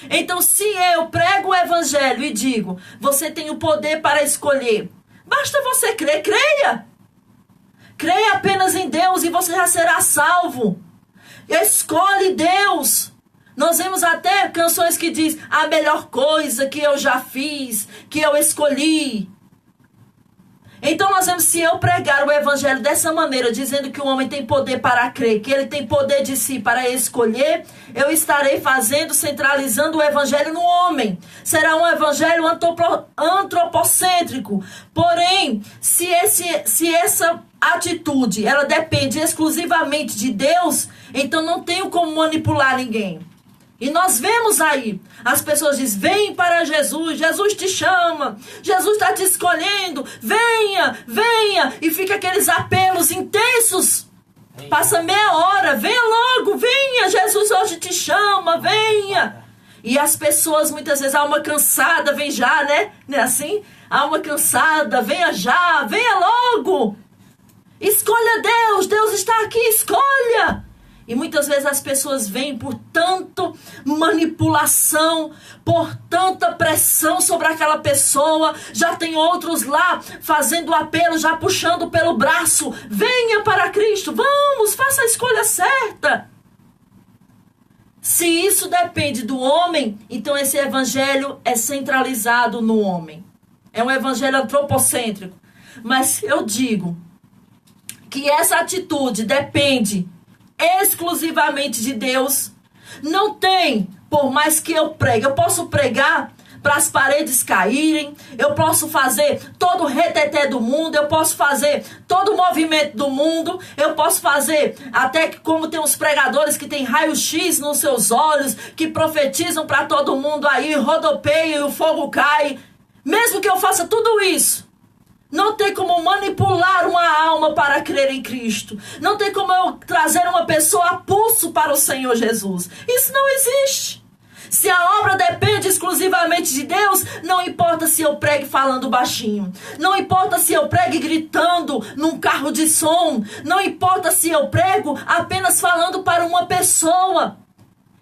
Speaker 3: Então, se eu prego o evangelho e digo, você tem o poder para escolher, basta você crer, creia. Creia apenas em Deus e você já será salvo. Escolhe Deus. Nós vemos até canções que diz a melhor coisa que eu já fiz, que eu escolhi. Então nós vemos, se eu pregar o evangelho dessa maneira, dizendo que o homem tem poder para crer, que ele tem poder de si para escolher, eu estarei centralizando o evangelho no homem. Será um evangelho antropocêntrico. Porém, se essa atitude, ela depende exclusivamente de Deus, então não tenho como manipular ninguém. E nós vemos aí, as pessoas dizem, vem para Jesus, Jesus te chama, Jesus está te escolhendo, venha, venha, e fica aqueles apelos intensos, passa meia hora, venha logo, venha, Jesus hoje te chama, venha. E as pessoas muitas vezes, alma cansada, vem já, né? Não é assim? Alma cansada, venha já, venha logo. Escolha Deus, Deus está aqui, escolha. E muitas vezes as pessoas vêm por tanta manipulação, por tanta pressão sobre aquela pessoa. Já tem outros lá fazendo apelo, já puxando pelo braço. Venha para Cristo, vamos, faça a escolha certa. Se isso depende do homem, então esse evangelho é centralizado no homem. É um evangelho antropocêntrico. Mas eu digo que essa atitude depende exclusivamente de Deus, não tem, por mais que eu pregue, eu posso pregar para as paredes caírem, eu posso fazer todo o reteté do mundo, eu posso fazer todo o movimento do mundo, eu posso fazer até que, como tem uns pregadores que tem raio-x nos seus olhos, que profetizam para todo mundo aí, rodopeia e o fogo cai, mesmo que eu faça tudo isso, não tem como manipular uma alma para crer em Cristo. Não tem como eu trazer uma pessoa a pulso para o Senhor Jesus. Isso não existe. Se a obra depende exclusivamente de Deus, não importa se eu pregue falando baixinho. Não importa se eu pregue gritando num carro de som. Não importa se eu prego apenas falando para uma pessoa.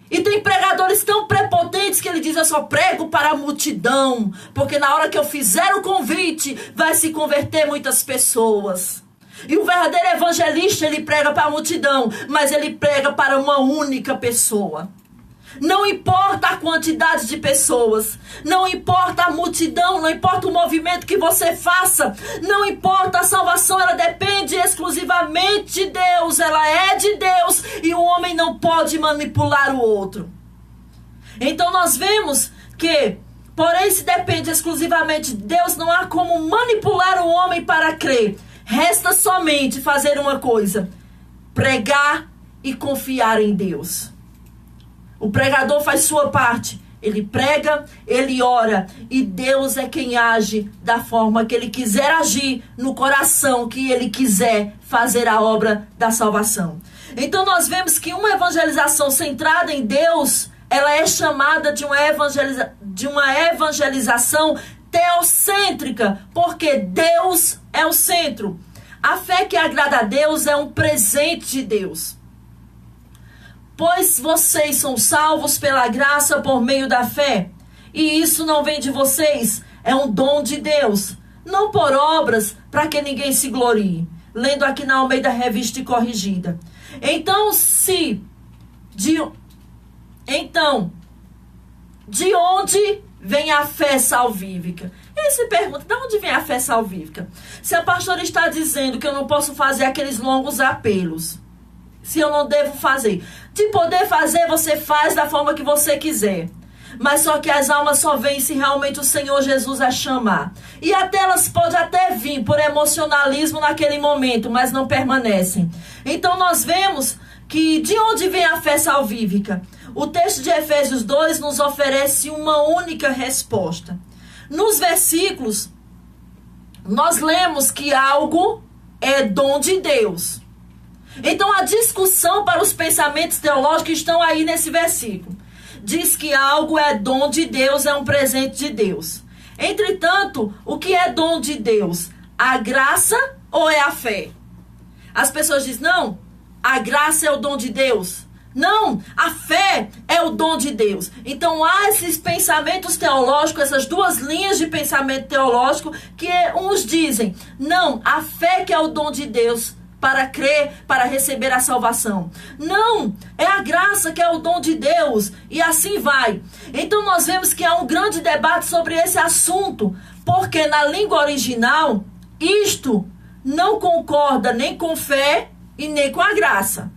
Speaker 3: E tem pregadores tão prepotentes que ele diz, eu só prego para a multidão, porque na hora que eu fizer o convite, vai se converter muitas pessoas. E o verdadeiro evangelista, ele prega para a multidão, mas ele prega para uma única pessoa. Não importa a quantidade de pessoas, não importa a multidão, não importa o movimento que você faça, não importa, a salvação, ela depende exclusivamente de Deus, ela é de Deus e o homem não pode manipular o outro. Então nós vemos que, porém, se depende exclusivamente de Deus, não há como manipular o homem para crer. Resta somente fazer uma coisa: pregar e confiar em Deus. O pregador faz sua parte. Ele prega, ele ora. E Deus é quem age da forma que ele quiser agir, no coração que ele quiser fazer a obra da salvação. Então nós vemos que uma evangelização centrada em Deus, ela é chamada de uma evangelização teocêntrica, porque Deus é o centro. A fé que agrada a Deus é um presente de Deus. Pois vocês são salvos pela graça por meio da fé. E isso não vem de vocês, é um dom de Deus. Não por obras, para que ninguém se glorie. Lendo aqui na Almeida Revista e Corrigida. Então, de onde vem a fé salvífica? E aí se pergunta, de onde vem a fé salvífica? Se a pastora está dizendo que eu não posso fazer aqueles longos apelos, se eu não devo fazer. De poder fazer, você faz da forma que você quiser. Mas só que as almas só vêm se realmente o Senhor Jesus a chamar. E até elas podem até vir por emocionalismo naquele momento, mas não permanecem. Então nós vemos que de onde vem a fé salvífica? O texto de Efésios 2 nos oferece uma única resposta. Nos versículos, nós lemos que algo é dom de Deus. Então a discussão para os pensamentos teológicos estão aí nesse versículo. Diz que algo é dom de Deus, é um presente de Deus. Entretanto, o que é dom de Deus? A graça ou é a fé? As pessoas dizem, não, a graça é o dom de Deus. Não, a fé é o dom de Deus. Então há esses pensamentos teológicos, essas duas linhas de pensamento teológico, que uns dizem, não, a fé que é o dom de Deus, para crer, para receber a salvação. Não, é a graça que é o dom de Deus, e assim vai. Então nós vemos que há um grande debate sobre esse assunto, porque na língua original, isto não concorda nem com fé e nem com a graça.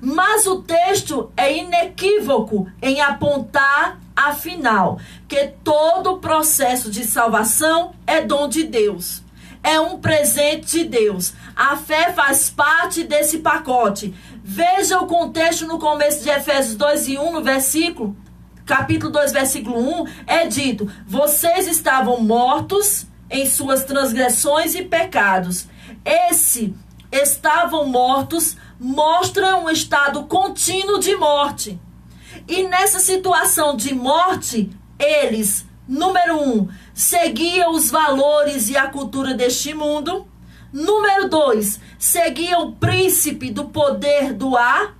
Speaker 3: Mas o texto é inequívoco em apontar, afinal, que todo o processo de salvação é dom de Deus. É um presente de Deus. A fé faz parte desse pacote. Veja o contexto no começo de Efésios 2:1, no versículo, capítulo 2, versículo 1, é dito, vocês estavam mortos em suas transgressões e pecados. Esse estavam mortos mostra um estado contínuo de morte. E nessa situação de morte, eles, número 1, seguiam os valores e a cultura deste mundo. Número 2, seguiam o príncipe do poder do ar,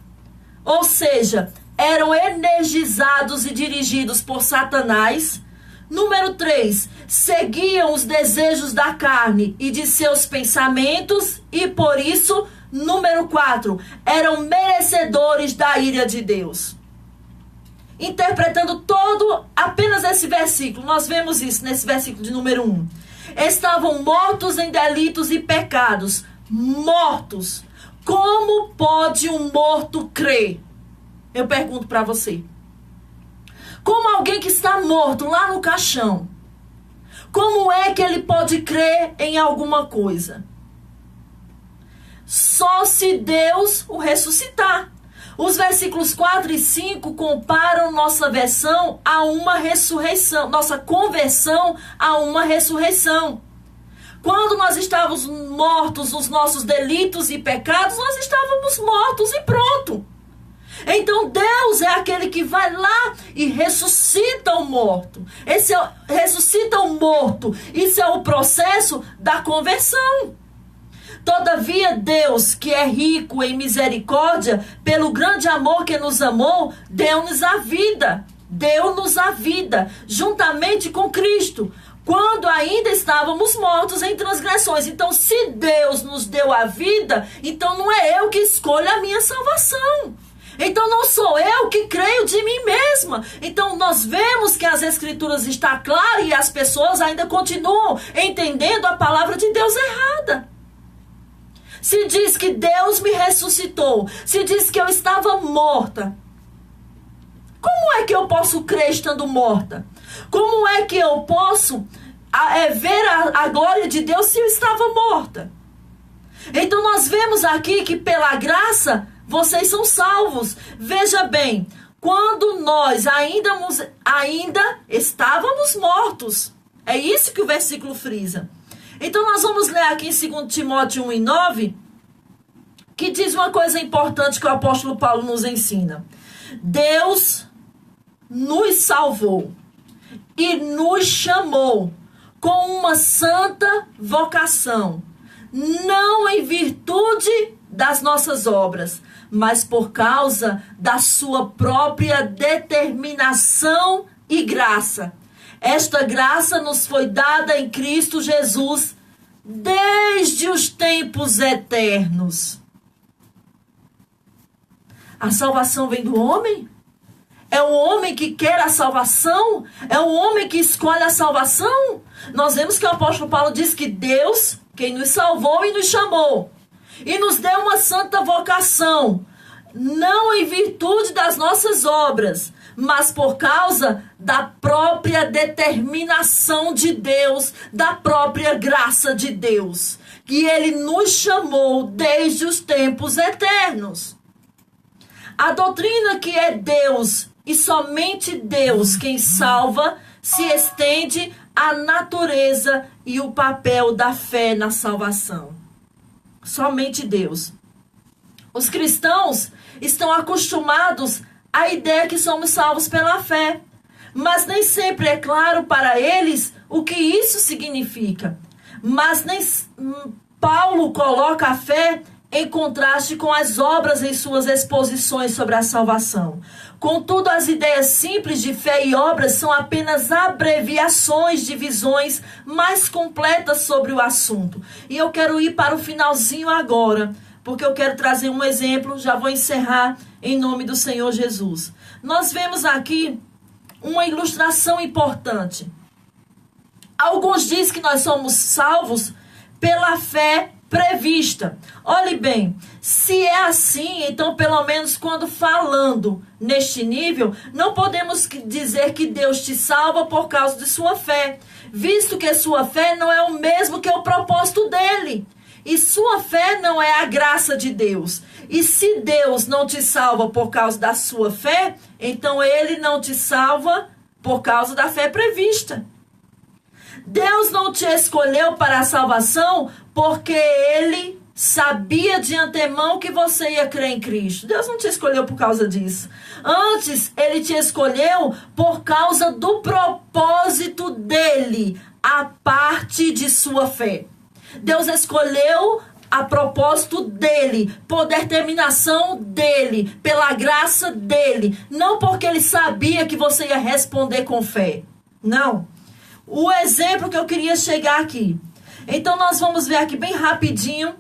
Speaker 3: ou seja, eram energizados e dirigidos por Satanás. Número 3, seguiam os desejos da carne e de seus pensamentos e por isso, número 4, eram merecedores da ira de Deus. Interpretando todo apenas esse versículo, nós vemos isso nesse versículo de número 1. Estavam mortos em delitos e pecados. Mortos. Como pode um morto crer? Eu pergunto para você. Como alguém que está morto lá no caixão, como é que ele pode crer em alguma coisa? Só se Deus o ressuscitar. Os versículos 4 e 5 comparam nossa versão a uma ressurreição, nossa conversão a uma ressurreição. Quando nós estávamos mortos nos nossos delitos e pecados, nós estávamos mortos e pronto. Então Deus é aquele que vai lá e ressuscita o morto. Ressuscita o morto. Isso é o processo da conversão. Todavia Deus, que é rico em misericórdia, pelo grande amor que nos amou, deu-nos a vida. Deu-nos a vida, juntamente com Cristo. quando ainda estávamos mortos em transgressões. Então, se Deus nos deu a vida, então não é eu que escolho a minha salvação. Então não sou eu que creio de mim mesma. Então nós vemos que as escrituras estão claras e as pessoas ainda continuam entendendo a palavra de Deus errada. Se diz que Deus me ressuscitou, se diz que eu estava morta, como é que eu posso crer estando morta? Como é que eu posso ver a glória de Deus se eu estava morta? Então nós vemos aqui que pela graça vocês são salvos. Veja bem, quando nós ainda estávamos mortos. É isso que o versículo frisa. Então nós vamos ler aqui em 2 Timóteo 1:9, que diz uma coisa importante que o apóstolo Paulo nos ensina. Deus nos salvou e nos chamou com uma santa vocação, não em virtude das nossas obras, mas por causa da sua própria determinação e graça. Esta graça nos foi dada em Cristo Jesus desde os tempos eternos. A salvação vem do homem? É o homem que quer a salvação? É o homem que escolhe a salvação? Nós vemos que o apóstolo Paulo diz que Deus, quem nos salvou e nos chamou, e nos deu uma santa vocação, não em virtude das nossas obras, mas por causa da própria determinação de Deus, da própria graça de Deus, que Ele nos chamou desde os tempos eternos. A doutrina que é Deus e somente Deus quem salva se estende à natureza e o papel da fé na salvação. Somente Deus. Os cristãos estão acostumados à ideia que somos salvos pela fé, mas nem sempre é claro para eles o que isso significa. Mas nem Paulo coloca a fé em contraste com as obras em suas exposições sobre a salvação. Contudo, as ideias simples de fé e obras são apenas abreviações de visões mais completas sobre o assunto. E eu quero ir para o finalzinho agora, porque eu quero trazer um exemplo, já vou encerrar em nome do Senhor Jesus. Nós vemos aqui uma ilustração importante. Alguns dizem que nós somos salvos pela fé prevista. Olhe bem, se é assim, então pelo menos quando falando neste nível, não podemos dizer que Deus te salva por causa de sua fé, visto que sua fé não é o mesmo que o propósito dele. E sua fé não é a graça de Deus. E se Deus não te salva por causa da sua fé, então Ele não te salva por causa da fé prevista. Deus não te escolheu para a salvação porque Ele sabia de antemão que você ia crer em Cristo. Deus não te escolheu por causa disso. Antes, Ele te escolheu por causa do propósito dEle, a parte de sua fé. Deus escolheu a propósito dEle, por determinação dEle, pela graça dEle. Não porque Ele sabia que você ia responder com fé. Não. O exemplo que eu queria chegar aqui. Então nós vamos ver aqui bem rapidinho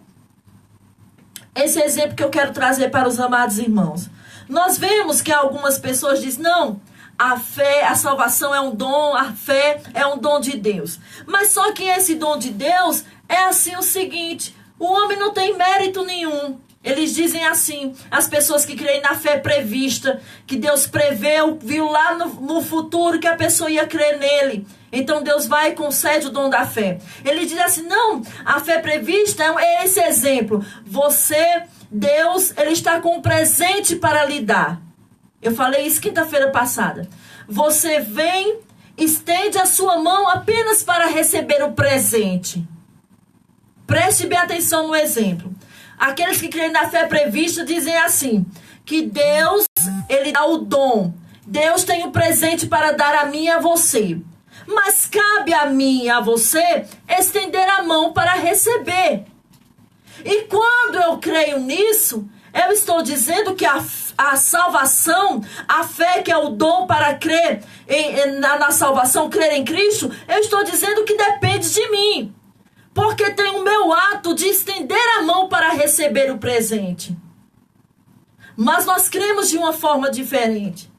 Speaker 3: esse exemplo que eu quero trazer para os amados irmãos. Nós vemos que algumas pessoas dizem, não, a fé, a salvação é um dom, a fé é um dom de Deus. Mas só que esse dom de Deus é assim o seguinte, o homem não tem mérito nenhum. Eles dizem assim, as pessoas que creem na fé prevista, que Deus preveu, viu lá no futuro que a pessoa ia crer nele. Então Deus vai e concede o dom da fé. Ele diz assim, não, a fé prevista é esse exemplo. Deus, Ele está com um presente para lhe dar. Eu falei isso quinta-feira passada. Você vem, estende a sua mão apenas para receber o presente. Preste bem atenção no exemplo. Aqueles que creem na fé prevista dizem assim, que Deus, Ele dá o dom. Deus tem um presente para dar a mim e a você. Mas cabe a mim e a você estender a mão para receber. E quando eu creio nisso, eu estou dizendo que a salvação, a fé que é o dom para crer na salvação, crer em Cristo, eu estou dizendo que depende de mim. Porque tem o meu ato de estender a mão para receber o presente. Mas nós cremos de uma forma diferente.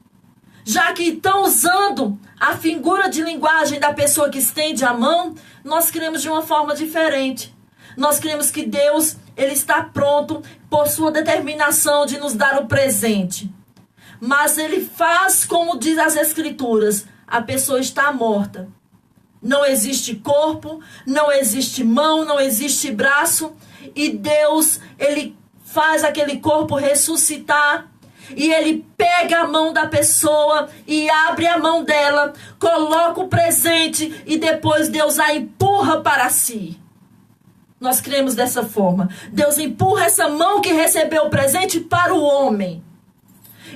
Speaker 3: Já que estão usando a figura de linguagem da pessoa que estende a mão, nós cremos de uma forma diferente. Nós cremos que Deus, Ele está pronto por sua determinação de nos dar o presente. Mas Ele faz como diz as Escrituras, a pessoa está morta. Não existe corpo, não existe mão, não existe braço. E Deus, Ele faz aquele corpo ressuscitar. E Ele pega a mão da pessoa e abre a mão dela, coloca o presente e depois Deus a empurra para si. Nós cremos dessa forma. Deus empurra essa mão que recebeu o presente para o homem.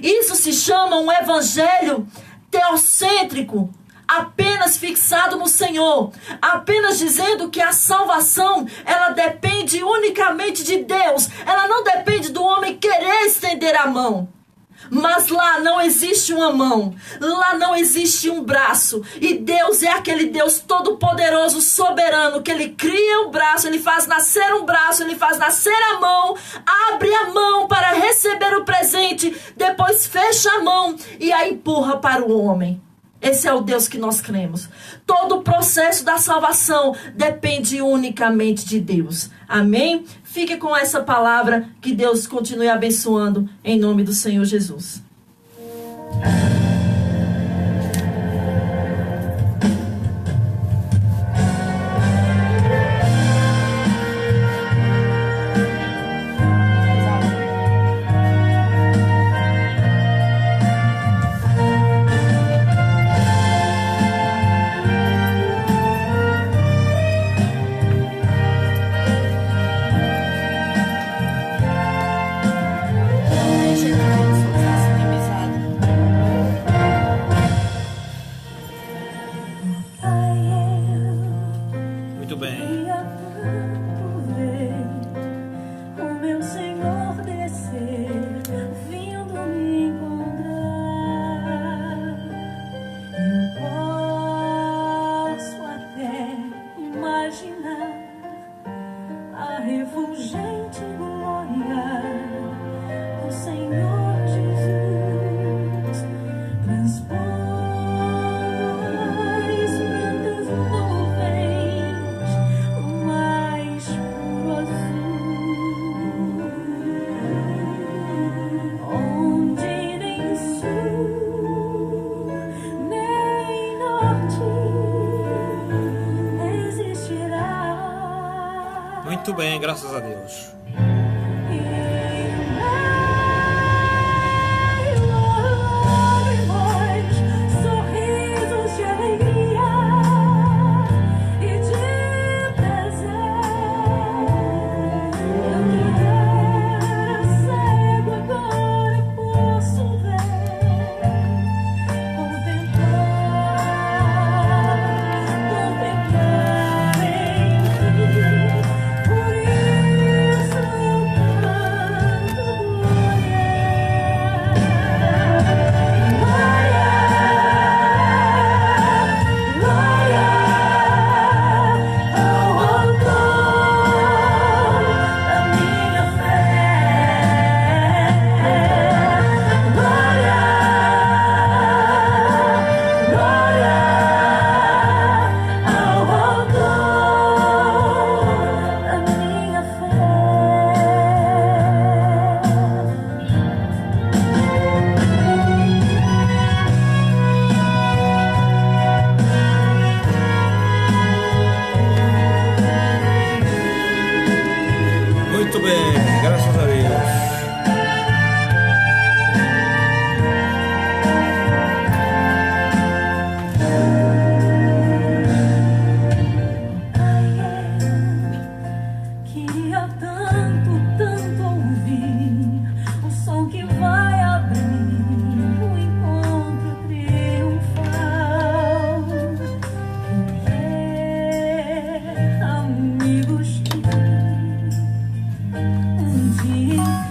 Speaker 3: Isso se chama um evangelho teocêntrico, apenas fixado no Senhor, apenas dizendo que a salvação, ela depende unicamente de Deus. Ela não depende do homem querer estender a mão. Mas lá não existe uma mão, lá não existe um braço. E Deus é aquele Deus todo-poderoso, soberano, que Ele cria um braço, Ele faz nascer um braço, Ele faz nascer a mão, abre a mão para receber o presente, depois fecha a mão e a empurra para o homem. Esse é o Deus que nós cremos. Todo o processo da salvação depende unicamente de Deus. Amém? Fique com essa palavra, que Deus continue abençoando em nome do Senhor Jesus.
Speaker 1: Muito bem, graças a Deus.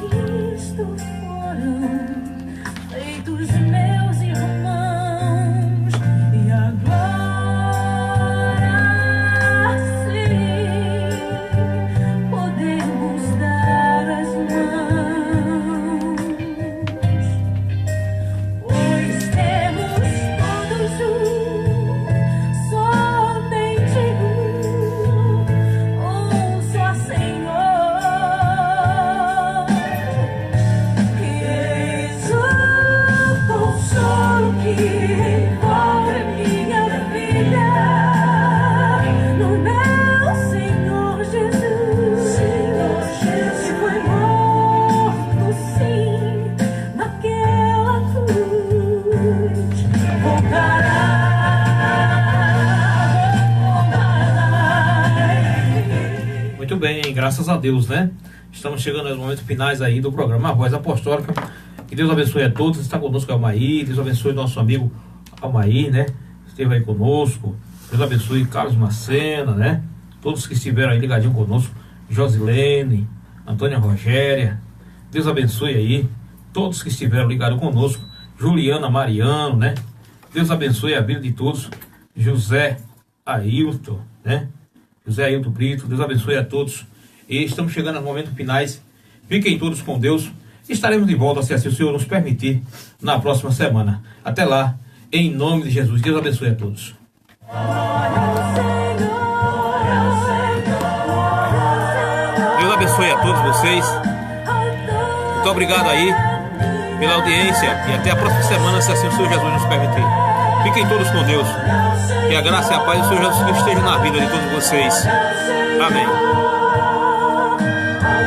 Speaker 4: Cristo foram
Speaker 1: graças a Deus, né? Estamos chegando aos momentos finais aí do programa A Voz Apostólica. Que Deus abençoe a todos. Está conosco Almair. Deus abençoe nosso amigo Almair, né? Esteve aí conosco. Deus abençoe Carlos Macena, né? Todos que estiveram aí ligadinho conosco. Josilene, Antônia Rogéria. Deus abençoe aí todos que estiveram ligados conosco. Juliana Mariano, né? Deus abençoe a vida de todos. José Ailton, né? José Ailton Brito. Deus abençoe a todos. E estamos chegando aos momentos finais. Fiquem todos com Deus. Estaremos de volta, se assim o Senhor nos permitir, na próxima semana. Até lá, em nome de Jesus. Deus abençoe a todos. Deus abençoe a todos vocês. Muito obrigado aí pela audiência. E até a próxima semana, se assim o Senhor Jesus nos permitir. Fiquem todos com Deus. Que a graça e a paz do Senhor Jesus Cristo estejam na vida de todos vocês. Amém.